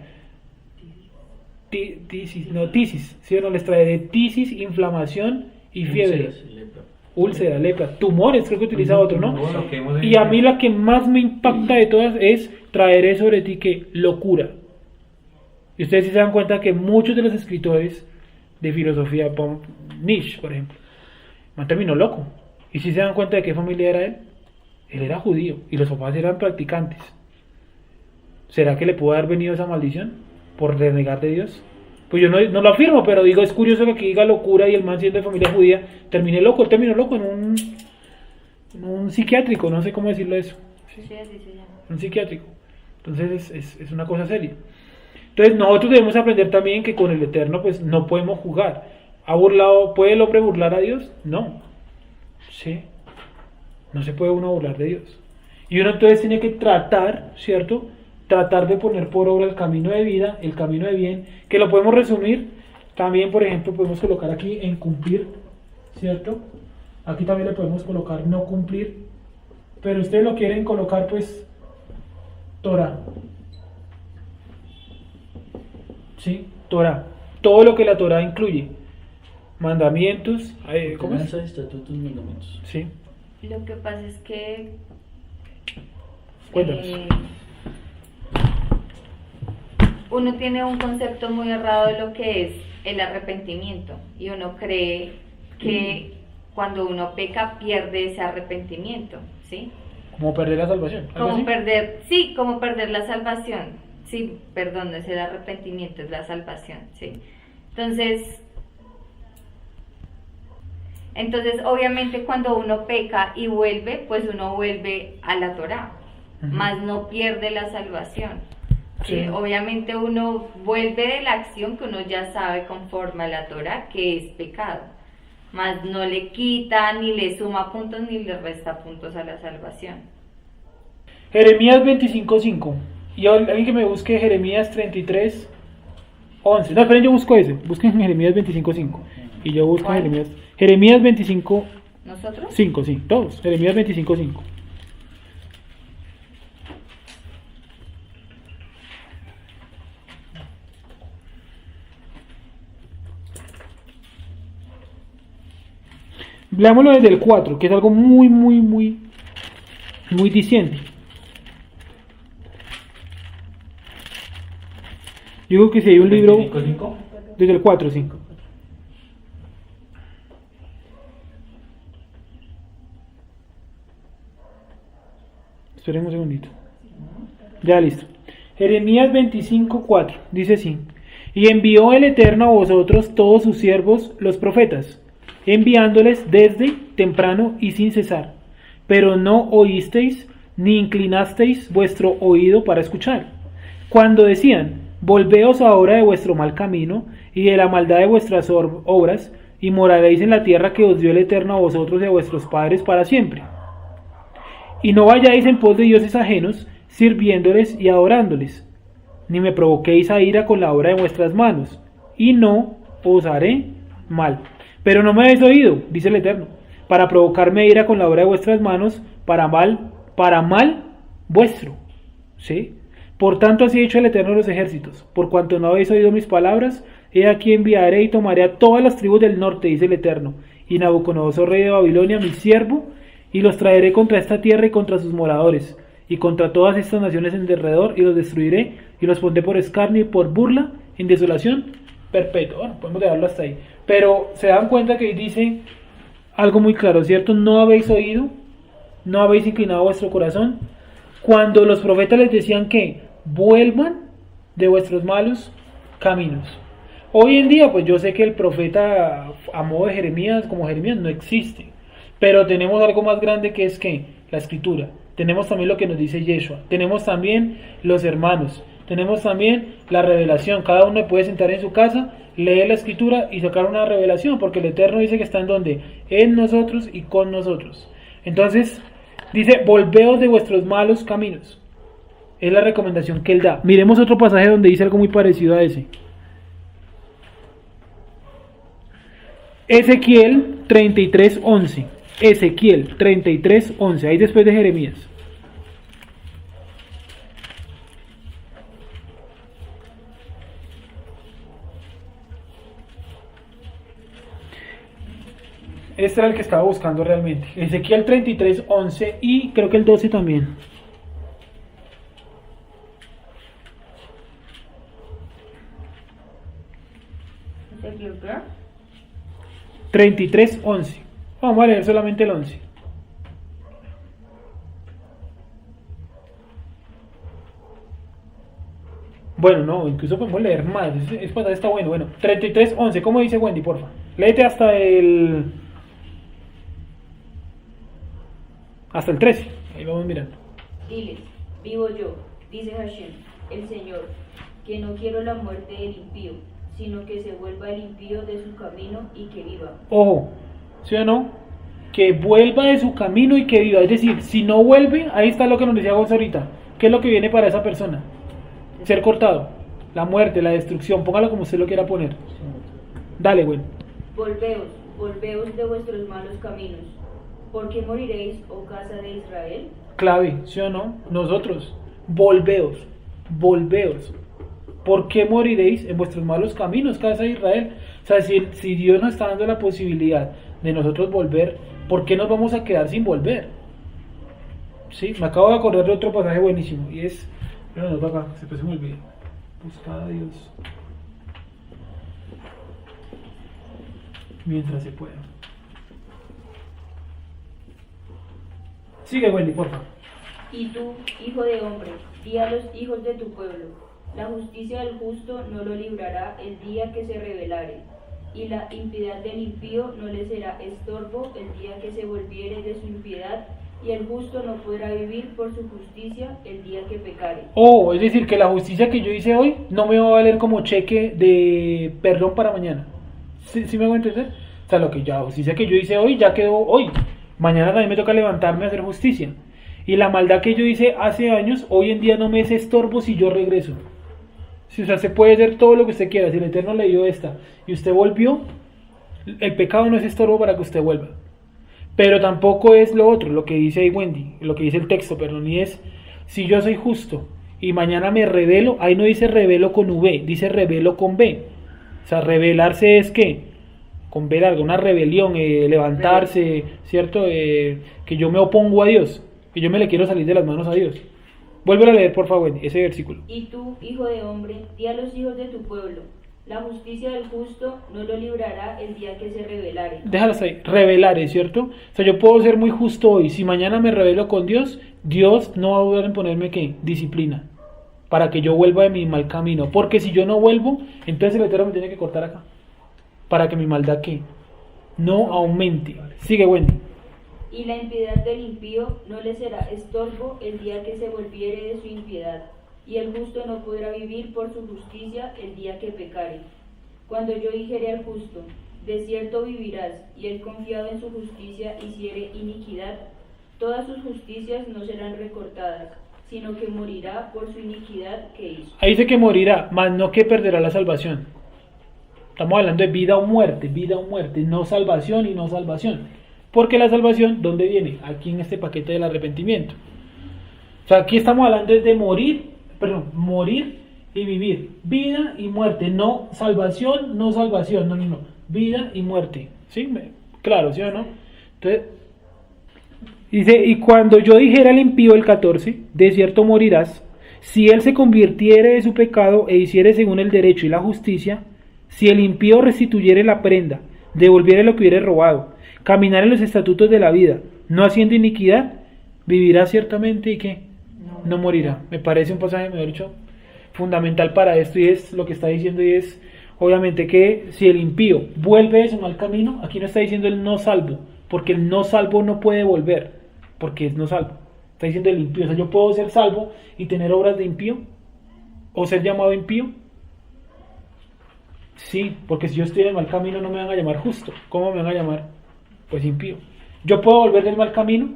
Tisis, ¿sí? No les trae de tisis, inflamación y fiebre. Úlcera, lepra, tumores, creo que utiliza otro, ¿no? Y a mí la que más me impacta de todas es traeré sobre ti que locura. Y ustedes sí se dan cuenta que muchos de los escritores de filosofía, Nietzsche, por ejemplo, man terminó loco. Y si se dan cuenta de qué familia era él, él era judío y los papás eran practicantes. ¿Será que le pudo haber venido esa maldición por renegar de Dios? Pues yo no lo afirmo, pero digo, es curioso que aquí diga locura y el man siendo de familia judía terminó loco en un psiquiátrico, no sé cómo decirlo eso. Sí, así se llama. Un psiquiátrico. Entonces es una cosa seria. Entonces nosotros debemos aprender también que con el Eterno pues no podemos jugar. ¿Puede el hombre burlar a Dios? No. Sí. No se puede uno burlar de Dios. Y uno entonces tiene que tratar, ¿cierto? Tratar de poner por obra el camino de vida, el camino de bien, que lo podemos resumir también, por ejemplo, podemos colocar aquí en cumplir, ¿cierto? Aquí también le podemos colocar no cumplir, pero ustedes lo quieren colocar pues Torah. ¿Sí? Torah. Todo lo que la Torah incluye. Mandamientos, ¿cómo es? Estatutos, mandamientos. Sí. Lo que pasa es que Cuéntanos. Uno tiene un concepto muy errado de lo que es el arrepentimiento y uno cree que cuando uno peca pierde ese arrepentimiento, ¿sí? Como perder la salvación. ¿algo así? Como perder la salvación, sí, perdón, no es el arrepentimiento, es la salvación, ¿sí? Entonces, obviamente cuando uno peca y vuelve, pues uno vuelve a la Torá, más no pierde la salvación. ¿Sí? Sí. Obviamente uno vuelve de la acción que uno ya sabe conforme a la Torá, que es pecado, más no le quita, ni le suma puntos, ni le resta puntos a la salvación. Jeremías 25:5. Y alguien que me busque Jeremías 33:11. No, esperen, yo busco ese. Busquen Jeremías 25:5. Y yo busco ¿Cuál? Jeremías 25:5, ¿Nosotros? sí, todos. Jeremías 25:5. Veámoslo desde el 4, que es algo muy diciente. Yo creo que si hay un libro 25:5. desde el 4, sí. Esperen un segundito. Ya listo. Jeremías 25:4 dice así: y envió el Eterno a vosotros todos sus siervos los profetas, enviándoles desde temprano y sin cesar, pero no oísteis ni inclinasteis vuestro oído para escuchar. Cuando decían: volveos ahora de vuestro mal camino y de la maldad de vuestras obras, y moraréis en la tierra que os dio el Eterno a vosotros y a vuestros padres para siempre. Y no vayáis en pos de dioses ajenos, sirviéndoles y adorándoles, ni me provoquéis a ira con la obra de vuestras manos, y no os haré mal. Pero no me habéis oído, dice el Eterno, para provocarme a ira con la obra de vuestras manos, para mal vuestro. ¿Sí? Por tanto así ha dicho el Eterno de los ejércitos: por cuanto no habéis oído mis palabras, he aquí enviaré y tomaré a todas las tribus del norte, dice el Eterno, y Nabucodonosor, rey de Babilonia, mi siervo, y los traeré contra esta tierra y contra sus moradores, y contra todas estas naciones en derredor, y los destruiré, y los pondré por escarnio y por burla, en desolación perpetua. Bueno, podemos dejarlo hasta ahí. Pero se dan cuenta que dice algo muy claro, ¿cierto? No habéis oído, no habéis inclinado vuestro corazón. Cuando los profetas les decían que vuelvan de vuestros malos caminos. Hoy en día, pues yo sé que el profeta a modo de Jeremías, como Jeremías, no existe. Pero tenemos algo más grande, que es que la escritura. Tenemos también lo que nos dice Yeshua. Tenemos también los hermanos. Tenemos también la revelación. Cada uno puede sentar en su casa, leer la escritura y sacar una revelación, porque el Eterno dice que está en donde, en nosotros y con nosotros. Entonces dice: volveos de vuestros malos caminos. Es la recomendación que él da. Miremos otro pasaje donde dice algo muy parecido a ese. Ezequiel 33:11. Ezequiel 33:11, ahí después de Jeremías. Este era el que estaba buscando realmente. Ezequiel 33:11 y creo que el 12 también. ¿Ezequiel qué? 33:11. Vamos a leer solamente el 11. Bueno, no, incluso podemos leer más. Ese pasaje está bueno. Bueno, 33:11. ¿Cómo dice Wendy, porfa? Léete hasta el 13. Ahí vamos mirando. Diles: vivo yo, dice Hashem, el Señor, que no quiero la muerte del impío, sino que se vuelva el impío de su camino y que viva. Ojo, ¿sí o no? Que vuelva de su camino y que viva. Es decir, si no vuelve, ahí está lo que nos decía Gonzalo ahorita. ¿Qué es lo que viene para esa persona? Ser cortado, la muerte, la destrucción. Póngalo como usted lo quiera poner. Dale, güey. Volveos de vuestros malos caminos. ¿Por qué moriréis, oh casa de Israel? Clave, ¿sí o no? Nosotros, volveos. ¿Por qué moriréis en vuestros malos caminos, casa de Israel? O sea, si Dios nos está dando la posibilidad de nosotros volver, ¿por qué nos vamos a quedar sin volver? Sí, me acabo de acordar de otro pasaje buenísimo, y es... Pero no, acá, se me olvidó. Buscad a Dios mientras se pueda. Sigue, Wendy, por favor. Y tú, hijo de hombre, di a los hijos de tu pueblo: La justicia del justo no lo librará el día que se rebelare, y la impiedad del impío no le será estorbo el día que se volviere de su impiedad, y el justo no podrá vivir por su justicia el día que pecare. Es decir, que la justicia que yo hice hoy no me va a valer como cheque de perdón para mañana. ¿Sí me hago entender? O sea, la justicia que yo hice hoy ya quedó hoy. Mañana también me toca levantarme a hacer justicia. Y la maldad que yo hice hace años, hoy en día no me es estorbo si yo regreso. O sea, se puede hacer todo lo que usted quiera. Si el Eterno le dio esta y usted volvió, el pecado no es estorbo para que usted vuelva. Pero tampoco es lo otro, lo que dice ahí Wendy, lo que dice el texto, perdón, y es, si yo soy justo y mañana me rebelo, ahí no dice rebelo con V, dice rebelo con B. O sea, rebelarse es ¿qué? Con B larga, una rebelión, levantarse, ¿cierto? Que yo me opongo a Dios, que yo me le quiero salir de las manos a Dios. Vuelve a leer, por favor, ese versículo. Y tú, hijo de hombre, di a los hijos de tu pueblo, la justicia del justo no lo librará el día que se rebelare. Déjalas ahí, rebelaré, ¿cierto? O sea, yo puedo ser muy justo hoy. Si mañana me rebelo con Dios, Dios no va a dudar en ponerme, ¿qué? Disciplina. Para que yo vuelva de mi mal camino. Porque si yo no vuelvo, entonces el Eterno me tiene que cortar acá. Para que mi maldad, ¿qué? No aumente. Sigue, Wendy. Y la impiedad del impío no le será estorbo el día que se volviere de su impiedad. Y el justo no podrá vivir por su justicia el día que pecare. Cuando yo dijere al justo, de cierto vivirás, y él confiado en su justicia hiciere iniquidad, todas sus justicias no serán recortadas, sino que morirá por su iniquidad que hizo. Ahí dice que morirá, mas no que perderá la salvación. Estamos hablando de vida o muerte, no salvación y no salvación. Porque la salvación, ¿dónde viene? Aquí en este paquete del arrepentimiento. O sea, aquí estamos hablando de morir y vivir. Vida y muerte, no salvación, no. Vida y muerte. ¿Sí? Claro, ¿sí o no? Entonces, dice, y cuando yo dijera al impío, el 14, de cierto morirás, si él se convirtiere de su pecado e hiciere según el derecho y la justicia, si el impío restituyere la prenda, devolviere lo que hubiere robado, caminar en los estatutos de la vida, no haciendo iniquidad, vivirá ciertamente y ¿qué? No morirá. Me parece un pasaje, mejor dicho, fundamental para esto, y es lo que está diciendo, y es obviamente que si el impío vuelve de su mal camino, aquí no está diciendo el no salvo, porque el no salvo no puede volver, porque es no salvo. Está diciendo el impío. O sea, yo puedo ser salvo y tener obras de impío, o ser llamado impío. Sí, porque si yo estoy en el mal camino no me van a llamar justo. ¿Cómo me van a llamar? Pues impío. ¿Yo puedo volver del mal camino?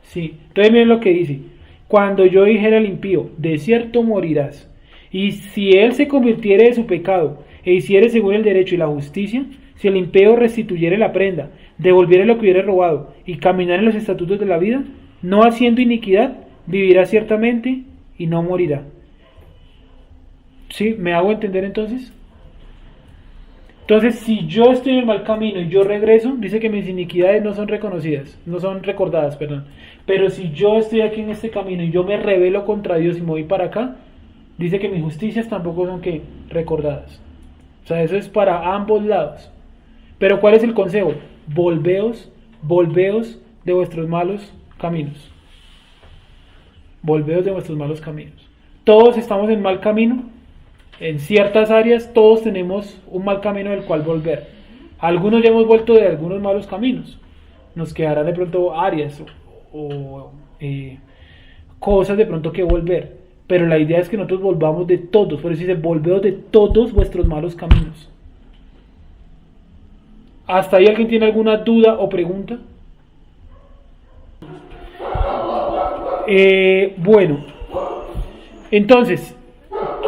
Sí. Entonces miren lo que dice. Cuando yo dijera al impío, de cierto morirás, y si él se convirtiere de su pecado e hiciere según el derecho y la justicia, si el impío restituyere la prenda, devolviere lo que hubiere robado y caminar en los estatutos de la vida, no haciendo iniquidad, vivirá ciertamente y no morirá. ¿Sí? ¿Me hago entender entonces? Entonces, si yo estoy en el mal camino y yo regreso, dice que mis iniquidades no son recordadas, perdón. Pero si yo estoy aquí en este camino y yo me rebelo contra Dios y me voy para acá, dice que mis justicias tampoco son ¿qué? Recordadas. O sea, eso es para ambos lados. Pero ¿cuál es el consejo? Volveos de vuestros malos caminos. Volveos de vuestros malos caminos. Todos estamos en mal camino. En ciertas áreas todos tenemos un mal camino del cual volver. Algunos ya hemos vuelto de algunos malos caminos. Nos quedarán de pronto áreas o cosas de pronto que volver. Pero la idea es que nosotros volvamos de todos. Por eso dice, volveos de todos vuestros malos caminos. ¿Hasta ahí alguien tiene alguna duda o pregunta? Bueno, entonces,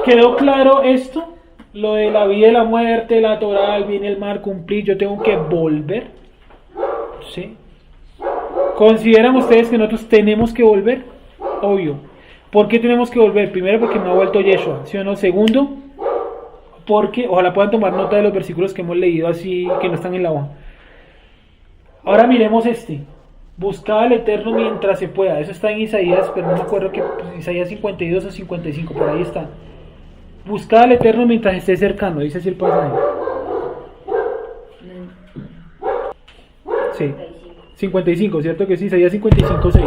¿quedó claro esto? Lo de la vida y la muerte, la Torá, el bien y el mal, cumplir, yo tengo que volver. ¿Sí? ¿Consideran ustedes que nosotros tenemos que volver? Obvio. ¿Por qué tenemos que volver? Primero, porque no ha vuelto Yeshua, ¿sí o no? Segundo, porque, ojalá puedan tomar nota de los versículos que hemos leído así, que no están en la hoja. Ahora miremos este. Buscad al Eterno mientras se pueda. Eso está en Isaías, pero no me acuerdo que Isaías 52 o 55, por ahí está. Buscad al Eterno mientras esté cercano, dice así el pasaje. Sí, 55, ¿cierto que sí? Isaías 55, 6.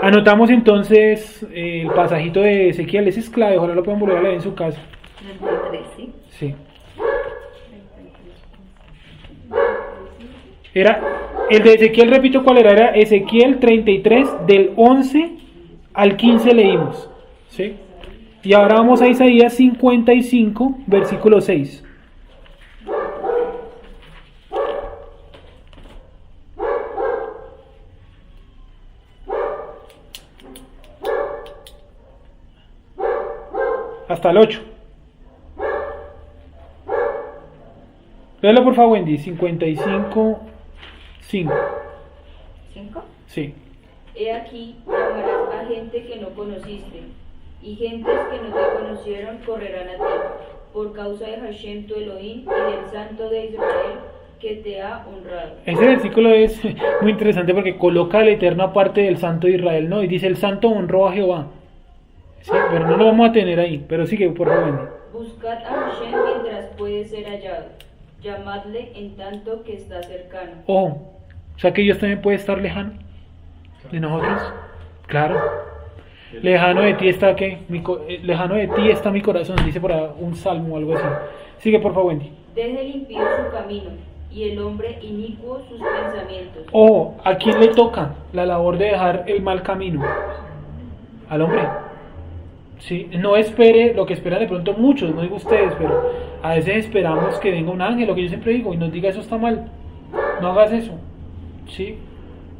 Anotamos entonces el pasajito de Ezequiel, ese es clave, ojalá lo puedan volver a leer en su casa. 33, ¿sí? Sí. Era, el de Ezequiel, repito cuál era, era Ezequiel 33, del 11 al 15 leímos. ¿Sí? Y ahora vamos a Isaías 55, versículo 6. Hasta el 8. Léelo por favor, Wendy. 55, 5. ¿5? Sí. He aquí, llamarás a gente que no conociste, y gentes que no te conocieron correrán a ti, por causa de Hashem tu Elohim y del Santo de Israel que te ha honrado. Ese versículo es muy interesante porque coloca al Eterno aparte del Santo de Israel, ¿no? Y dice, el Santo honró a Jehová. Sí, pero no lo vamos a tener ahí. Pero sigue, por favor, Wendy. Buscad a Hashem mientras puede ser hallado, llamadle en tanto que está cercano. Ojo, o sea que Dios también puede estar lejano de nosotros. Claro. Lejano de ti está ¿qué? Lejano de ti está mi corazón, dice por ahí un salmo o algo así. Sigue por favor, Wendy. Deje el impío su camino, y el hombre inicuo sus pensamientos. Ojo, ¿a quién le toca la labor de dejar el mal camino? Al hombre. Sí, no espere lo que esperan de pronto muchos, no digo ustedes, pero a veces esperamos que venga un ángel, lo que yo siempre digo, y nos diga eso está mal, no hagas eso, ¿sí?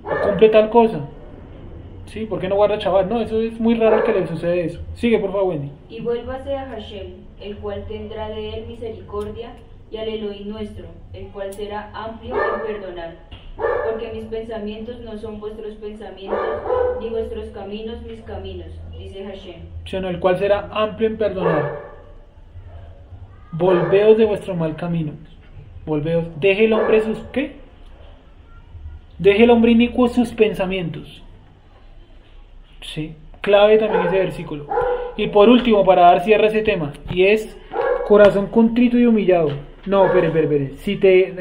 O cumple tal cosa, ¿sí? ¿Por qué no guarda chaval? No, eso es muy raro que le sucede eso. Sigue, por favor, Wendy. Y vuélvase a Hashem, el cual tendrá de él misericordia, y al Elohim nuestro, el cual será amplio en perdonar. Porque mis pensamientos no son vuestros pensamientos, ni vuestros caminos mis caminos, dice Hashem. Sino el cual será amplio en perdonar. Volveos de vuestro mal camino. Volveos. Deje el hombre sus, ¿qué? Deje el hombre inicuo sus pensamientos. Sí. Clave también ese versículo. Y por último, para dar cierre a ese tema, y es corazón contrito y humillado. No, espere. Si te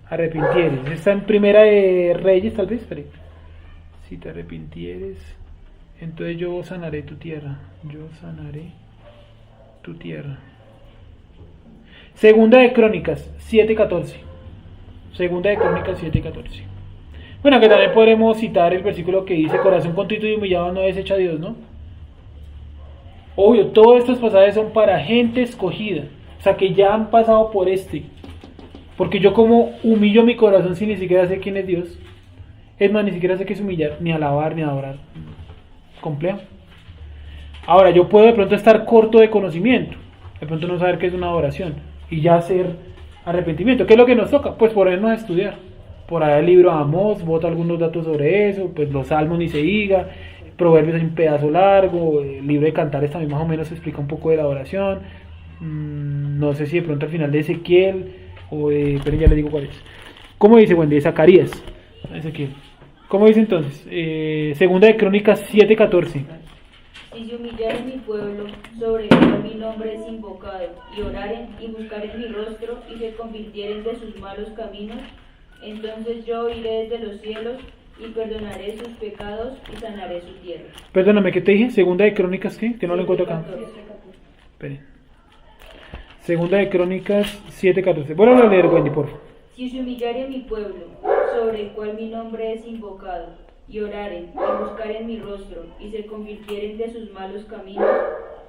arrepintieres. Está en Primera de Reyes, tal vez, espere. Si te arrepintieres, entonces yo sanaré tu tierra. Yo sanaré tu tierra. Segunda de Crónicas 7:14. Segunda de Crónicas 7:14. Bueno, que también podremos citar el versículo que dice, corazón contrito y humillado no desecha a Dios, ¿no? Obvio, todos estos pasajes son para gente escogida. O sea, que ya han pasado por este. Porque yo como humillo mi corazón si ni siquiera sé quién es Dios. Es más, ni siquiera sé qué es humillar, ni alabar, ni adorar. Complejo. Ahora, yo puedo de pronto estar corto de conocimiento. De pronto no saber qué es una adoración. Y ya hacer arrepentimiento. ¿Qué es lo que nos toca? Pues ponernos a estudiar. Por ahí el libro de Amós bota algunos datos sobre eso. Pues los salmos ni se diga. Proverbios hay un pedazo largo. El libro de Cantares también más o menos explica un poco de la adoración. No sé si de pronto al final de Ezequiel pero ya le digo cuál es. ¿Cómo dice Wendy? De Zacarías. Ezequiel. ¿Cómo dice entonces? Segunda de Crónicas 7:14. Si se humillaren mi pueblo, sobre el cual mi nombre es invocado, y oraren y buscaren mi rostro, y se convirtieren de sus malos caminos, entonces yo oiré desde los cielos, y perdonaré sus pecados, y sanaré su tierra. Perdóname, ¿qué te dije? Segunda de Crónicas, ¿qué? Que no lo encuentro acá. 14. Esperen. Segunda de Crónicas 7:14. Vuelvo a leer, Wendy, por favor. Si se humillare mi pueblo, sobre el cual mi nombre es invocado, y oraren y buscaren mi rostro, y se convirtieren de sus malos caminos,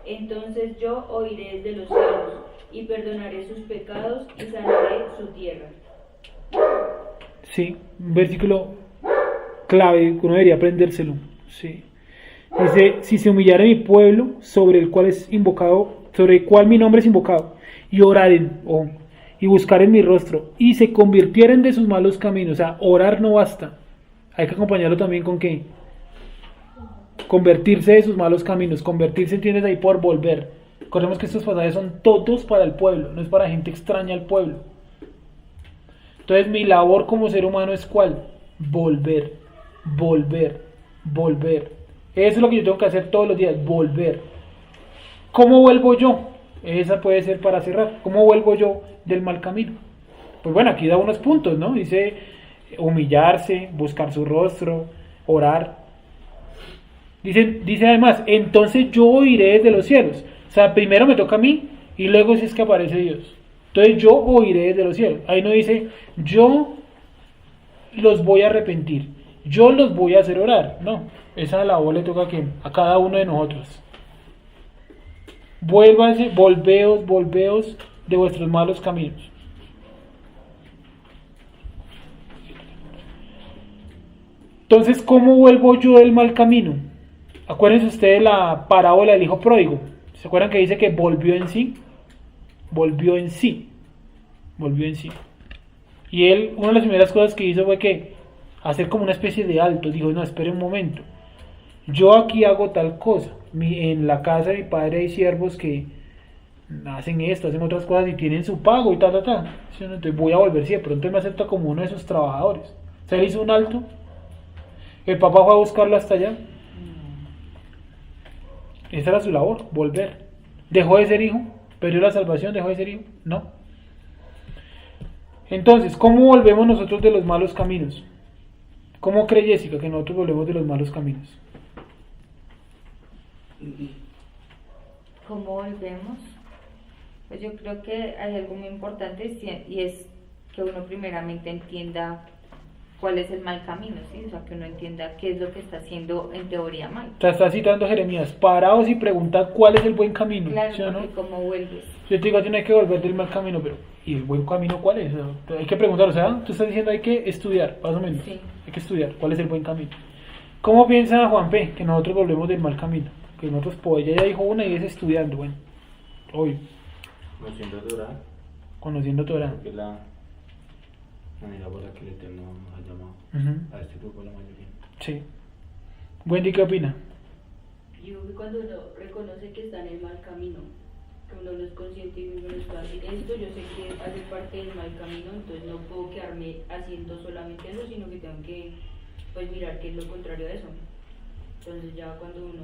entonces yo oiré desde los cielos, y perdonaré sus pecados, y sanaré su tierra. Sí, un versículo clave, uno debería aprendérselo. Sí. Dice, si se humillare mi pueblo, sobre el cual es invocado, sobre el cual mi nombre es invocado, y oraren, y buscaren mi rostro, y se convirtieren de sus malos caminos. O sea, orar no basta. Hay que acompañarlo también con ¿qué? Convertirse de sus malos caminos. Convertirse, entiendes, ahí por volver. Recordemos que estos pasajes son todos para el pueblo, no es para gente extraña al pueblo. Entonces mi labor como ser humano es ¿cuál? Volver. Eso es lo que yo tengo que hacer todos los días, volver. ¿Cómo vuelvo yo? Esa puede ser para cerrar. ¿Cómo vuelvo yo del mal camino? Pues bueno, aquí da unos puntos, ¿no? Dice humillarse, buscar su rostro, orar, Dice además, entonces yo oiré desde los cielos. O sea, primero me toca a mí y luego si es que aparece Dios. Entonces yo oiré desde los cielos. Ahí no dice, yo los voy a arrepentir, yo los voy a hacer orar. No, esa labor le toca a quién, a cada uno de nosotros. Vuélvanse, volveos de vuestros malos caminos. Entonces, ¿cómo vuelvo yo del mal camino? Acuérdense ustedes de la parábola del hijo pródigo. ¿Se acuerdan que dice que volvió en sí? Volvió en sí. Y él, una de las primeras cosas que hizo fue que hacer como una especie de alto. Dijo, no, espere un momento. Yo aquí hago tal cosa. En la casa de mi padre hay siervos que hacen esto, hacen otras cosas y tienen su pago y Entonces voy a volver, si de pronto él me acepta como uno de sus trabajadores. O sea, él hizo un alto. El papá fue a buscarlo hasta allá. Esa era su labor, volver. Dejó de ser hijo, perdió la salvación, dejó de ser hijo. No. Entonces, ¿cómo volvemos nosotros de los malos caminos? ¿Cómo cree Jessica que nosotros volvemos de los malos caminos? ¿Cómo volvemos? Pues yo creo que hay algo muy importante y es que uno primeramente entienda cuál es el mal camino, ¿sí? O sea, que uno entienda qué es lo que está haciendo en teoría mal. O sea, está citando a Jeremías, paraos y preguntad cuál es el buen camino. Claro, ¿sí o no? porque ¿cómo vuelves? Yo te digo, tienes que volver del mal camino, pero ¿y el buen camino cuál es? O sea, hay que preguntar, o sea, tú estás diciendo hay que estudiar, más o menos. Sí. Hay que estudiar cuál es el buen camino. ¿Cómo piensa Juan P. que nosotros volvemos del mal camino? Que nosotros, pues ella ya dijo una y es estudiando, bueno, obvio, Conociendo Torah, conociendo Torah. que es la manera por la que el Eterno nos ha llamado Ujú. a este grupo, la mayoría. Sí. Wendy, ¿qué opina? Yo creo que cuando uno reconoce que está en el mal camino, que uno no es consciente y uno no está haciendo esto, yo sé que hace parte del mal camino, entonces no puedo quedarme haciendo solamente eso, sino que tengo que pues mirar qué es lo contrario de eso. Entonces ya cuando uno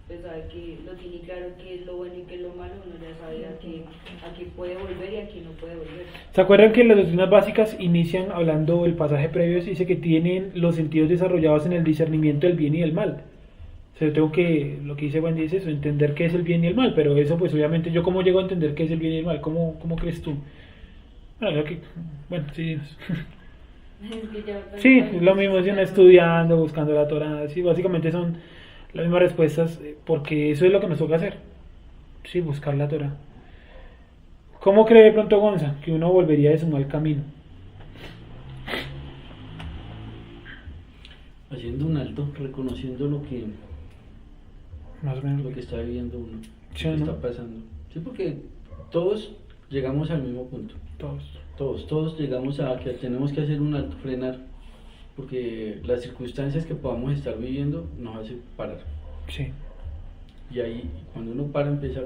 pues sabe que lo tiene claro qué es lo bueno y qué es lo malo, uno ya sabe a qué puede volver y a qué no puede volver. ¿Se acuerdan que las doctrinas básicas inician hablando el pasaje previo? Se dice que tienen los sentidos desarrollados en el discernimiento del bien y del mal. O sea, yo tengo que, lo que dice Wendy es eso, entender qué es el bien y el mal, pero eso pues obviamente yo cómo llego a entender qué es el bien y el mal, ¿cómo crees tú? Bueno, sí. Es que ya, Sí, es lo mismo, si uno estudiando, buscando la Torah, sí, básicamente son las mismas respuestas, porque eso es lo que nos toca hacer, sí, buscar la Torah. ¿Cómo cree de pronto Gonza que uno volvería de su mal camino? Haciendo un alto, reconociendo Más o menos. lo que está viviendo uno, Sí, lo que ¿no? está pasando. Sí, porque todos llegamos al mismo punto. Todos llegamos a que tenemos que hacer un alto, frenar, porque las circunstancias que podamos estar viviendo nos hacen parar. Sí. Y ahí, cuando uno para, empieza a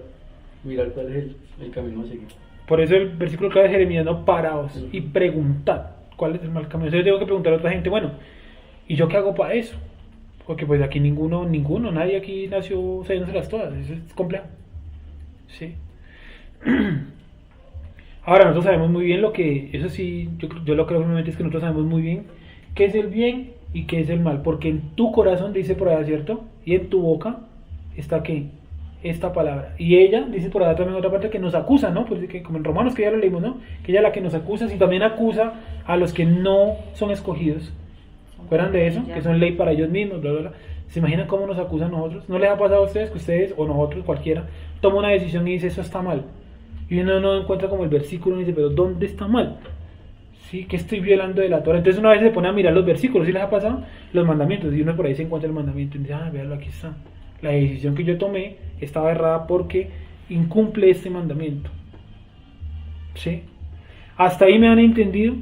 mirar cuál es el camino a seguir. Por eso el versículo clave de Jeremías, no, paraos y preguntad cuál es el mal camino. Entonces yo tengo que preguntar a otra gente, bueno, ¿y yo qué hago para eso? Porque pues aquí ninguno, nadie aquí nació sabiéndoselas todas, eso es complejo. Sí. Ahora nosotros sabemos muy bien lo que, eso sí, yo lo creo firmemente, es que nosotros sabemos muy bien qué es el bien y qué es el mal, porque en tu corazón dice por allá, ¿cierto? Y en tu boca está ¿qué? Esta palabra. Y ella dice por allá también otra parte que nos acusa, ¿no? Pues que como en Romanos que ya lo leímos, ¿no? Que ella es la que nos acusa y también acusa a los que no son escogidos. ¿Se acuerdan de eso? Que son ley para ellos mismos, bla, bla, bla. ¿Se imaginan cómo nos acusan a nosotros? ¿No les ha pasado a ustedes que ustedes o nosotros, cualquiera, toma una decisión y dice eso está mal? Y uno no encuentra como el versículo y dice, pero ¿dónde está mal? Sí, que estoy violando de la Torah. Entonces una vez se pone a mirar los versículos, ¿sí les ha pasado? Los mandamientos, y uno por ahí se encuentra el mandamiento y dice, véalo, aquí está. La decisión que yo tomé estaba errada porque incumple este mandamiento. ¿Sí? ¿Hasta ahí me han entendido?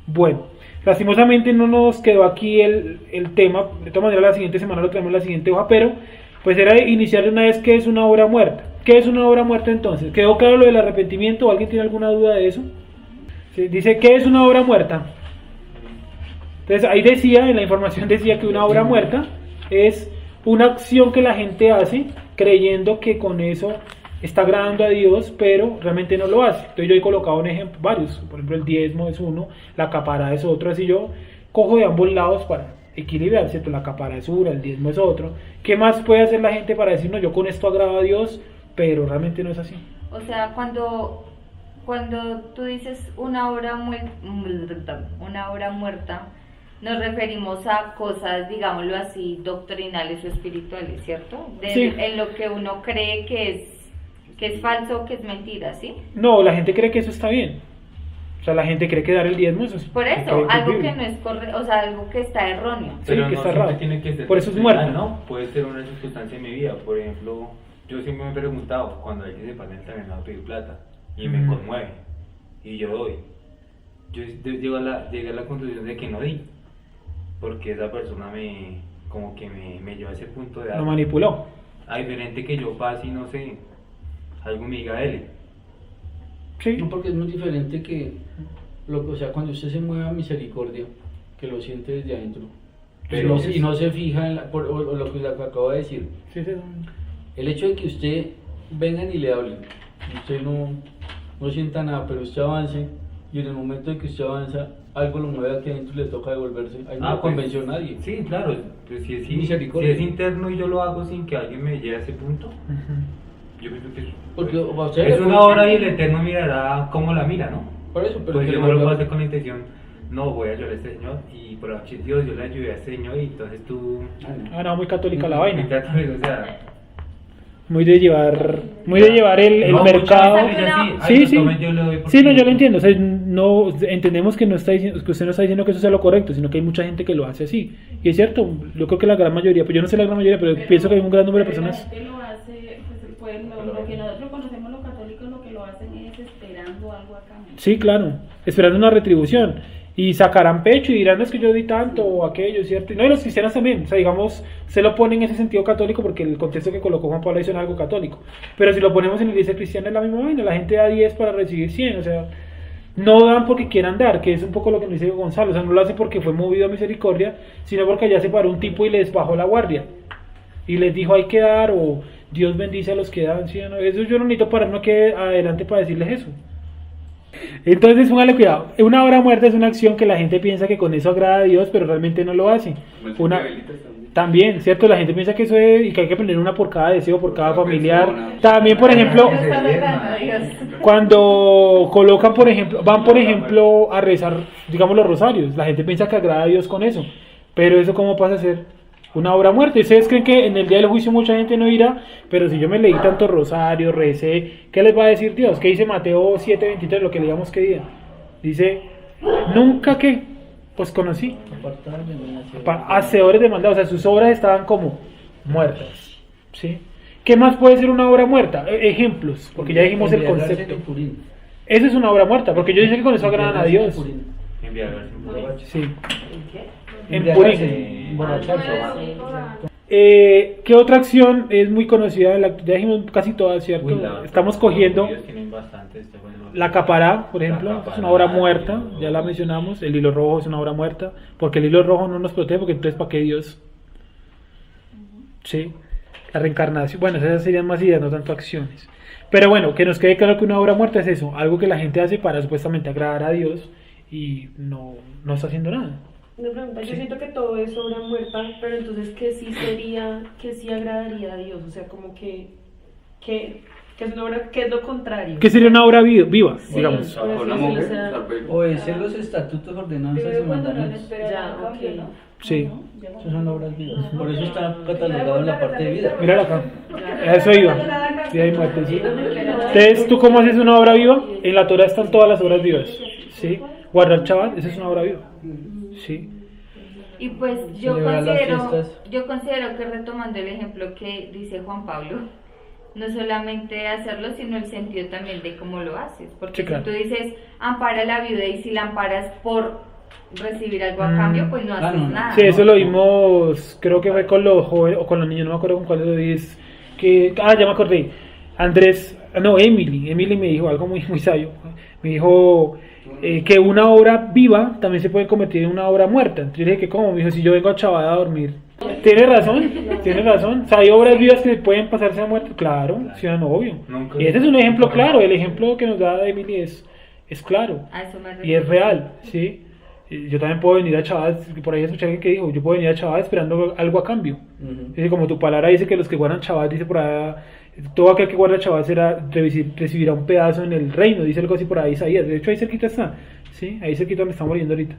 Bueno, lastimosamente no nos quedó aquí el tema. De todas maneras la siguiente semana lo traemos en la siguiente hoja, pero pues era iniciar de una vez qué es una obra muerta. ¿Qué es una obra muerta entonces? ¿Quedó claro lo del arrepentimiento? ¿O alguien tiene alguna duda de eso? ¿Sí? Dice, ¿qué es una obra muerta? Entonces ahí decía, en la información decía que una obra muerta es una acción que la gente hace creyendo que con eso está agradando a Dios, pero realmente no lo hace. Entonces yo he colocado un ejemplo, varios, por ejemplo el diezmo es uno, la acaparada es otro, así yo cojo de ambos lados para equilibrar, ¿cierto? La capara es una, el diezmo es otro. ¿Qué más puede hacer la gente para decir, no, yo con esto agrado a Dios, pero realmente no es así? O sea, cuando tú dices una obra muerta, nos referimos a cosas, digámoslo así, doctrinales o espirituales, ¿cierto? Sí. En lo que uno cree que es falso o que es mentira, ¿sí? No, la gente cree que eso está bien. O sea, la gente cree que dar el diezmo eso es... Por cree eso, es algo que bíblico. no es correcto, o sea, algo que está erróneo. Sí, Pero que no está siempre raro. tiene que ser Por eso es doctrinal, muerto. ¿no? Puede ser una circunstancia en mi vida. Por ejemplo, yo siempre me he preguntado, cuando alguien se para en el terminado a pedir plata y me conmueve y yo doy, yo llego a la conclusión de que no di, porque esa persona me lleva a ese punto de Lo algo. manipuló. A diferente que yo pase y no sé, algo me diga él. Sí. No, porque es muy diferente que, o sea, cuando usted se mueve a misericordia, que lo siente desde adentro, Pero y no se fija en o lo que acabo de decir. Sí, sí. El hecho de que usted vengan y le hablen, y usted no sienta nada, pero usted avance, y en el momento en que usted avanza, algo lo mueve aquí adentro y le toca devolverse. Ahí no lo convenció nadie. Sí, claro, pues si es Misericordia. interno y yo lo hago sin que alguien me lleve a ese punto, yo pienso que Porque a usted es le una puede- obra y el Eterno mirará cómo la mira, ¿no? Por eso, pero Pues que yo le no lo vuelva- puedo hacer con la intención, no voy a ayudar a este señor y por la Dios yo le ayudé a este señor y entonces tú... Ah, no, muy católica la vaina. o sea... Muy de llevar el no, mercado. muchas veces así, Sí, ay, sí. tomen, yo le doy porque- Sí, no, yo lo entiendo. O sea, no entendemos que no está diciendo, que usted no está diciendo que eso sea lo correcto, sino que hay mucha gente que lo hace así. Y es cierto, yo creo que la gran mayoría, pues yo no sé la gran mayoría, pero pienso que hay un gran número de Pero la personas. gente lo hace, pues, lo que nosotros conocemos los católicos, lo que lo hacen es esperando algo a cambio. Sí, claro, esperando una retribución. Y sacarán pecho y dirán, no es que yo di tanto o aquello, ¿cierto? Y no, y los cristianos también, o sea, digamos, se lo pone en ese sentido católico porque el contexto que colocó Juan Pablo dice algo católico. Pero si lo ponemos en la iglesia cristiana es la misma vaina, la gente da 10 para recibir 100, o sea, no dan porque quieran dar, que es un poco lo que nos dice Gonzalo, o sea, no lo hace porque fue movido a misericordia, sino porque allá se paró un tipo y les bajó la guardia. Y les dijo hay que dar, o Dios bendice a los que dan, ¿sí? ¿No? Eso yo no necesito pararme aquí adelante para decirles eso. Entonces, póngale cuidado. Una obra muerta es una acción que la gente piensa que con eso agrada a Dios, pero realmente no lo hace. También, ¿cierto? La gente piensa que eso es y que hay que poner una por cada deseo, por cada familiar. También, por ejemplo, Dios está rogando a Dios. cuando colocan, por ejemplo, van, por ejemplo, a rezar, digamos, los rosarios. La gente piensa que agrada a Dios con eso. Pero eso, ¿cómo pasa a ser una obra muerta? ¿Y ustedes creen que en el día del juicio mucha gente no irá? Pero si yo me leí tanto rosario, recé, ¿qué les va a decir Dios? ¿Qué dice Mateo 7:23, lo que leíamos que día? Dice, nunca que os conocí, Apartar de mí, hacedores de maldad, o sea, sus obras estaban como muertas, ¿sí? ¿Qué más puede ser una obra muerta? Ejemplos, porque ya dijimos el Embriagarse concepto. en purín. Eso es una obra muerta, porque yo dije que con eso agradan a Dios. Embriagarse en borracho. Sí. En Embriagarse, purín. emborracharse. ¿Qué otra acción es muy conocida? Ya dijimos casi todas, ¿cierto? Uy, estamos cogiendo Ellos tienen bastante, bueno, la capará, por ejemplo, La es una obra capará, muerta, el hilo ya la rojo. mencionamos. El hilo rojo es una obra muerta, porque el hilo rojo no nos protege, porque entonces ¿para qué Dios? Sí, la reencarnación, bueno, esas serían más ideas, no tanto acciones. Pero bueno, que nos quede claro que una obra muerta es eso, algo que la gente hace para supuestamente agradar a Dios y no está haciendo nada. Una pregunta, yo Sí. siento que todo es obra muerta, pero entonces, ¿qué sí sería, qué sí agradaría a Dios? O sea, como que es una obra, ¿qué es lo contrario? ¿Qué sería una obra viva, Sí, digamos? por así Con la decirlo, mujer, o sea, Obedecer los estatutos, ordenanzas Primero y cuando no le mandamientos. espera Ya, nada a cambio, ok. ¿no? Sí, Esas son obras vivas. Por eso está catalogado en la parte de vida. mírala acá, a eso iba, vida y muerte, ¿sí? Entonces, ¿tú cómo haces una obra viva? En la Torah están todas las obras vivas, ¿sí? Guardar Shabbat, esa es una obra viva, ¿sí? Y pues yo Celebrar las considero, fiestas. yo considero que retomando el ejemplo que dice Juan Pablo, no solamente hacerlo, sino el sentido también de cómo lo haces. Porque Sí, claro. si tú dices, ampara a la viuda, y si la amparas por recibir algo a cambio, pues no haces no. nada. Sí, eso lo vimos, creo que fue con los jóvenes o con los niños, no me acuerdo con cuál lo es. Ya me acordé. Emily me dijo algo muy sabio. Me dijo que una obra viva también se puede convertir en una obra muerta. Entonces yo le dije que cómo, me dijo, si yo vengo a Chabad a dormir. Tiene razón. O sea, hay obras vivas que pueden pasarse a muerte, claro, sí, no, obvio. Nunca- Y ese es un ejemplo claro, el ejemplo que nos da Emily es claro. A eso me Y es refiero. real, ¿sí? Yo también puedo venir a Chavas, por ahí escuché alguien que dijo, yo puedo venir a Chavas esperando algo a cambio. Dice, como tu palabra dice que los que guardan Chavas, dice por ahí, todo aquel que guarda Chavas recibirá un pedazo en el reino, dice algo así por ahí Isaías. De hecho ahí cerquita está, ¿sí? Ahí cerquita me estamos leyendo ahorita.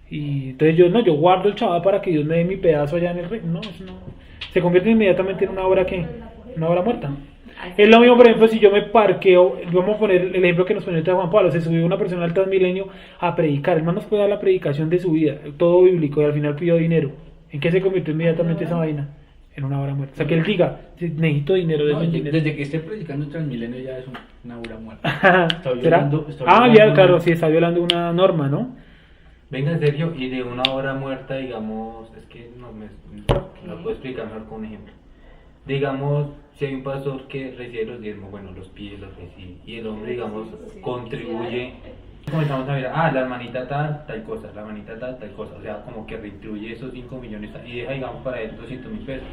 Y entonces yo guardo el Chavas para que Dios me dé mi pedazo allá en el reino. No, eso no. Se convierte inmediatamente en una obra una obra muerta. Es lo mismo, por ejemplo, si yo me parqueo, vamos a poner el ejemplo que nos pone Juan Pablo, se subió una persona al Transmilenio a predicar, el man nos puede dar la predicación de su vida, todo bíblico, y al final pidió dinero. ¿En qué se convirtió inmediatamente esa vaina? En una obra muerta. O sea, que él diga, necesito dinero, No, dinero. desde que esté predicando Transmilenio ya es una obra muerta. ¿Será? Ya, claro, sí, está violando una norma, ¿no? Venga, Sergio, y de una obra muerta, digamos, es que no puedo explicar mejor con un ejemplo. Digamos, si hay un pastor que recibe los diezmos, bueno, los pide, los recibe, y el hombre, digamos, contribuye. Comenzamos a ver, la hermanita tal cosa, la hermanita tal cosa, o sea, como que redistribuye esos 5 millones y deja, digamos, para él 200.000 pesos.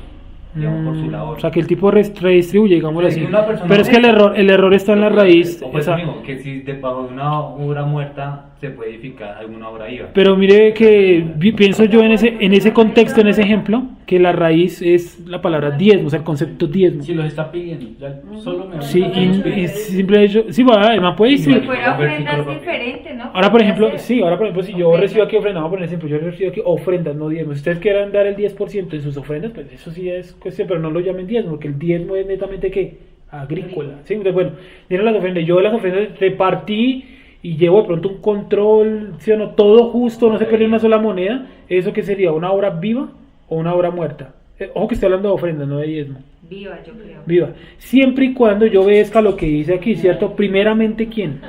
Digamos, por su labor. O sea, que el tipo redistribuye, digámoslo así. Persona Pero es que el error está en la raíz. O pues mismo, que si debajo de una obra muerta se puede edificar alguna obra viva. Pero mire que pienso yo en ese contexto, en ese ejemplo, que la raíz es la palabra diezmo, o sea, el concepto diezmo. Si los está pidiendo, ya solo me Sí, y simple hecho, sí, además puede Si ir. fuera ofrendas diferente, ¿no? Ahora, por ejemplo, si yo recibo aquí ofrendas, vamos a poner ejemplo, yo recibo aquí ofrendas, no diezmos. Si ustedes quieran dar el 10% de sus ofrendas, pues eso sí es cuestión, pero no lo llamen diezmo, porque el diezmo es netamente, ¿qué? Agrícola. ¿Sí? Entonces, bueno, vienen las ofrendas, yo de las ofrendas repartí y llevo de pronto un control, ¿sí o no? Todo justo, no se pierde una sola moneda. ¿Eso qué sería? ¿Una obra viva o una obra muerta? Ojo que estoy hablando de ofrendas, no de diezmo. Viva, yo creo. Viva. Siempre y cuando yo obedezca lo que dice aquí, ¿cierto? Primeramente, ¿quién?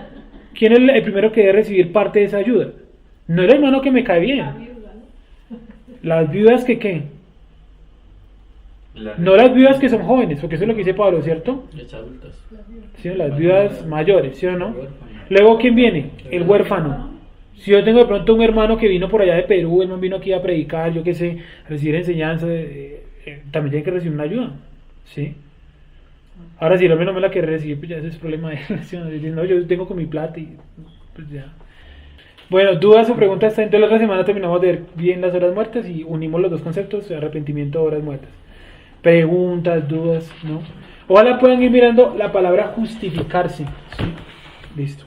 ¿Quién es el primero que debe recibir parte de esa ayuda? No el hermano que me cae bien. Las viudas que, ¿qué? No las viudas que son jóvenes, porque eso es lo que dice Pablo, ¿cierto? Las adultas. Sí, las viudas mayores, ¿sí o no? Luego, ¿quién viene? El huérfano. Si yo tengo de pronto un hermano que vino por allá de Perú, el man vino aquí a predicar, yo qué sé, a recibir enseñanza, también tiene que recibir una ayuda, ¿sí? Ahora, si el hombre no me la quiere recibir, pues ya ese es problema de él, ¿sí? No, yo tengo con mi plata y pues ya. Bueno, dudas o preguntas, entonces la otra semana terminamos de ver bien las horas muertas y unimos los dos conceptos, arrepentimiento, horas muertas. Preguntas, dudas, ¿no? Ojalá puedan ir mirando la palabra justificarse, ¿sí? Listo.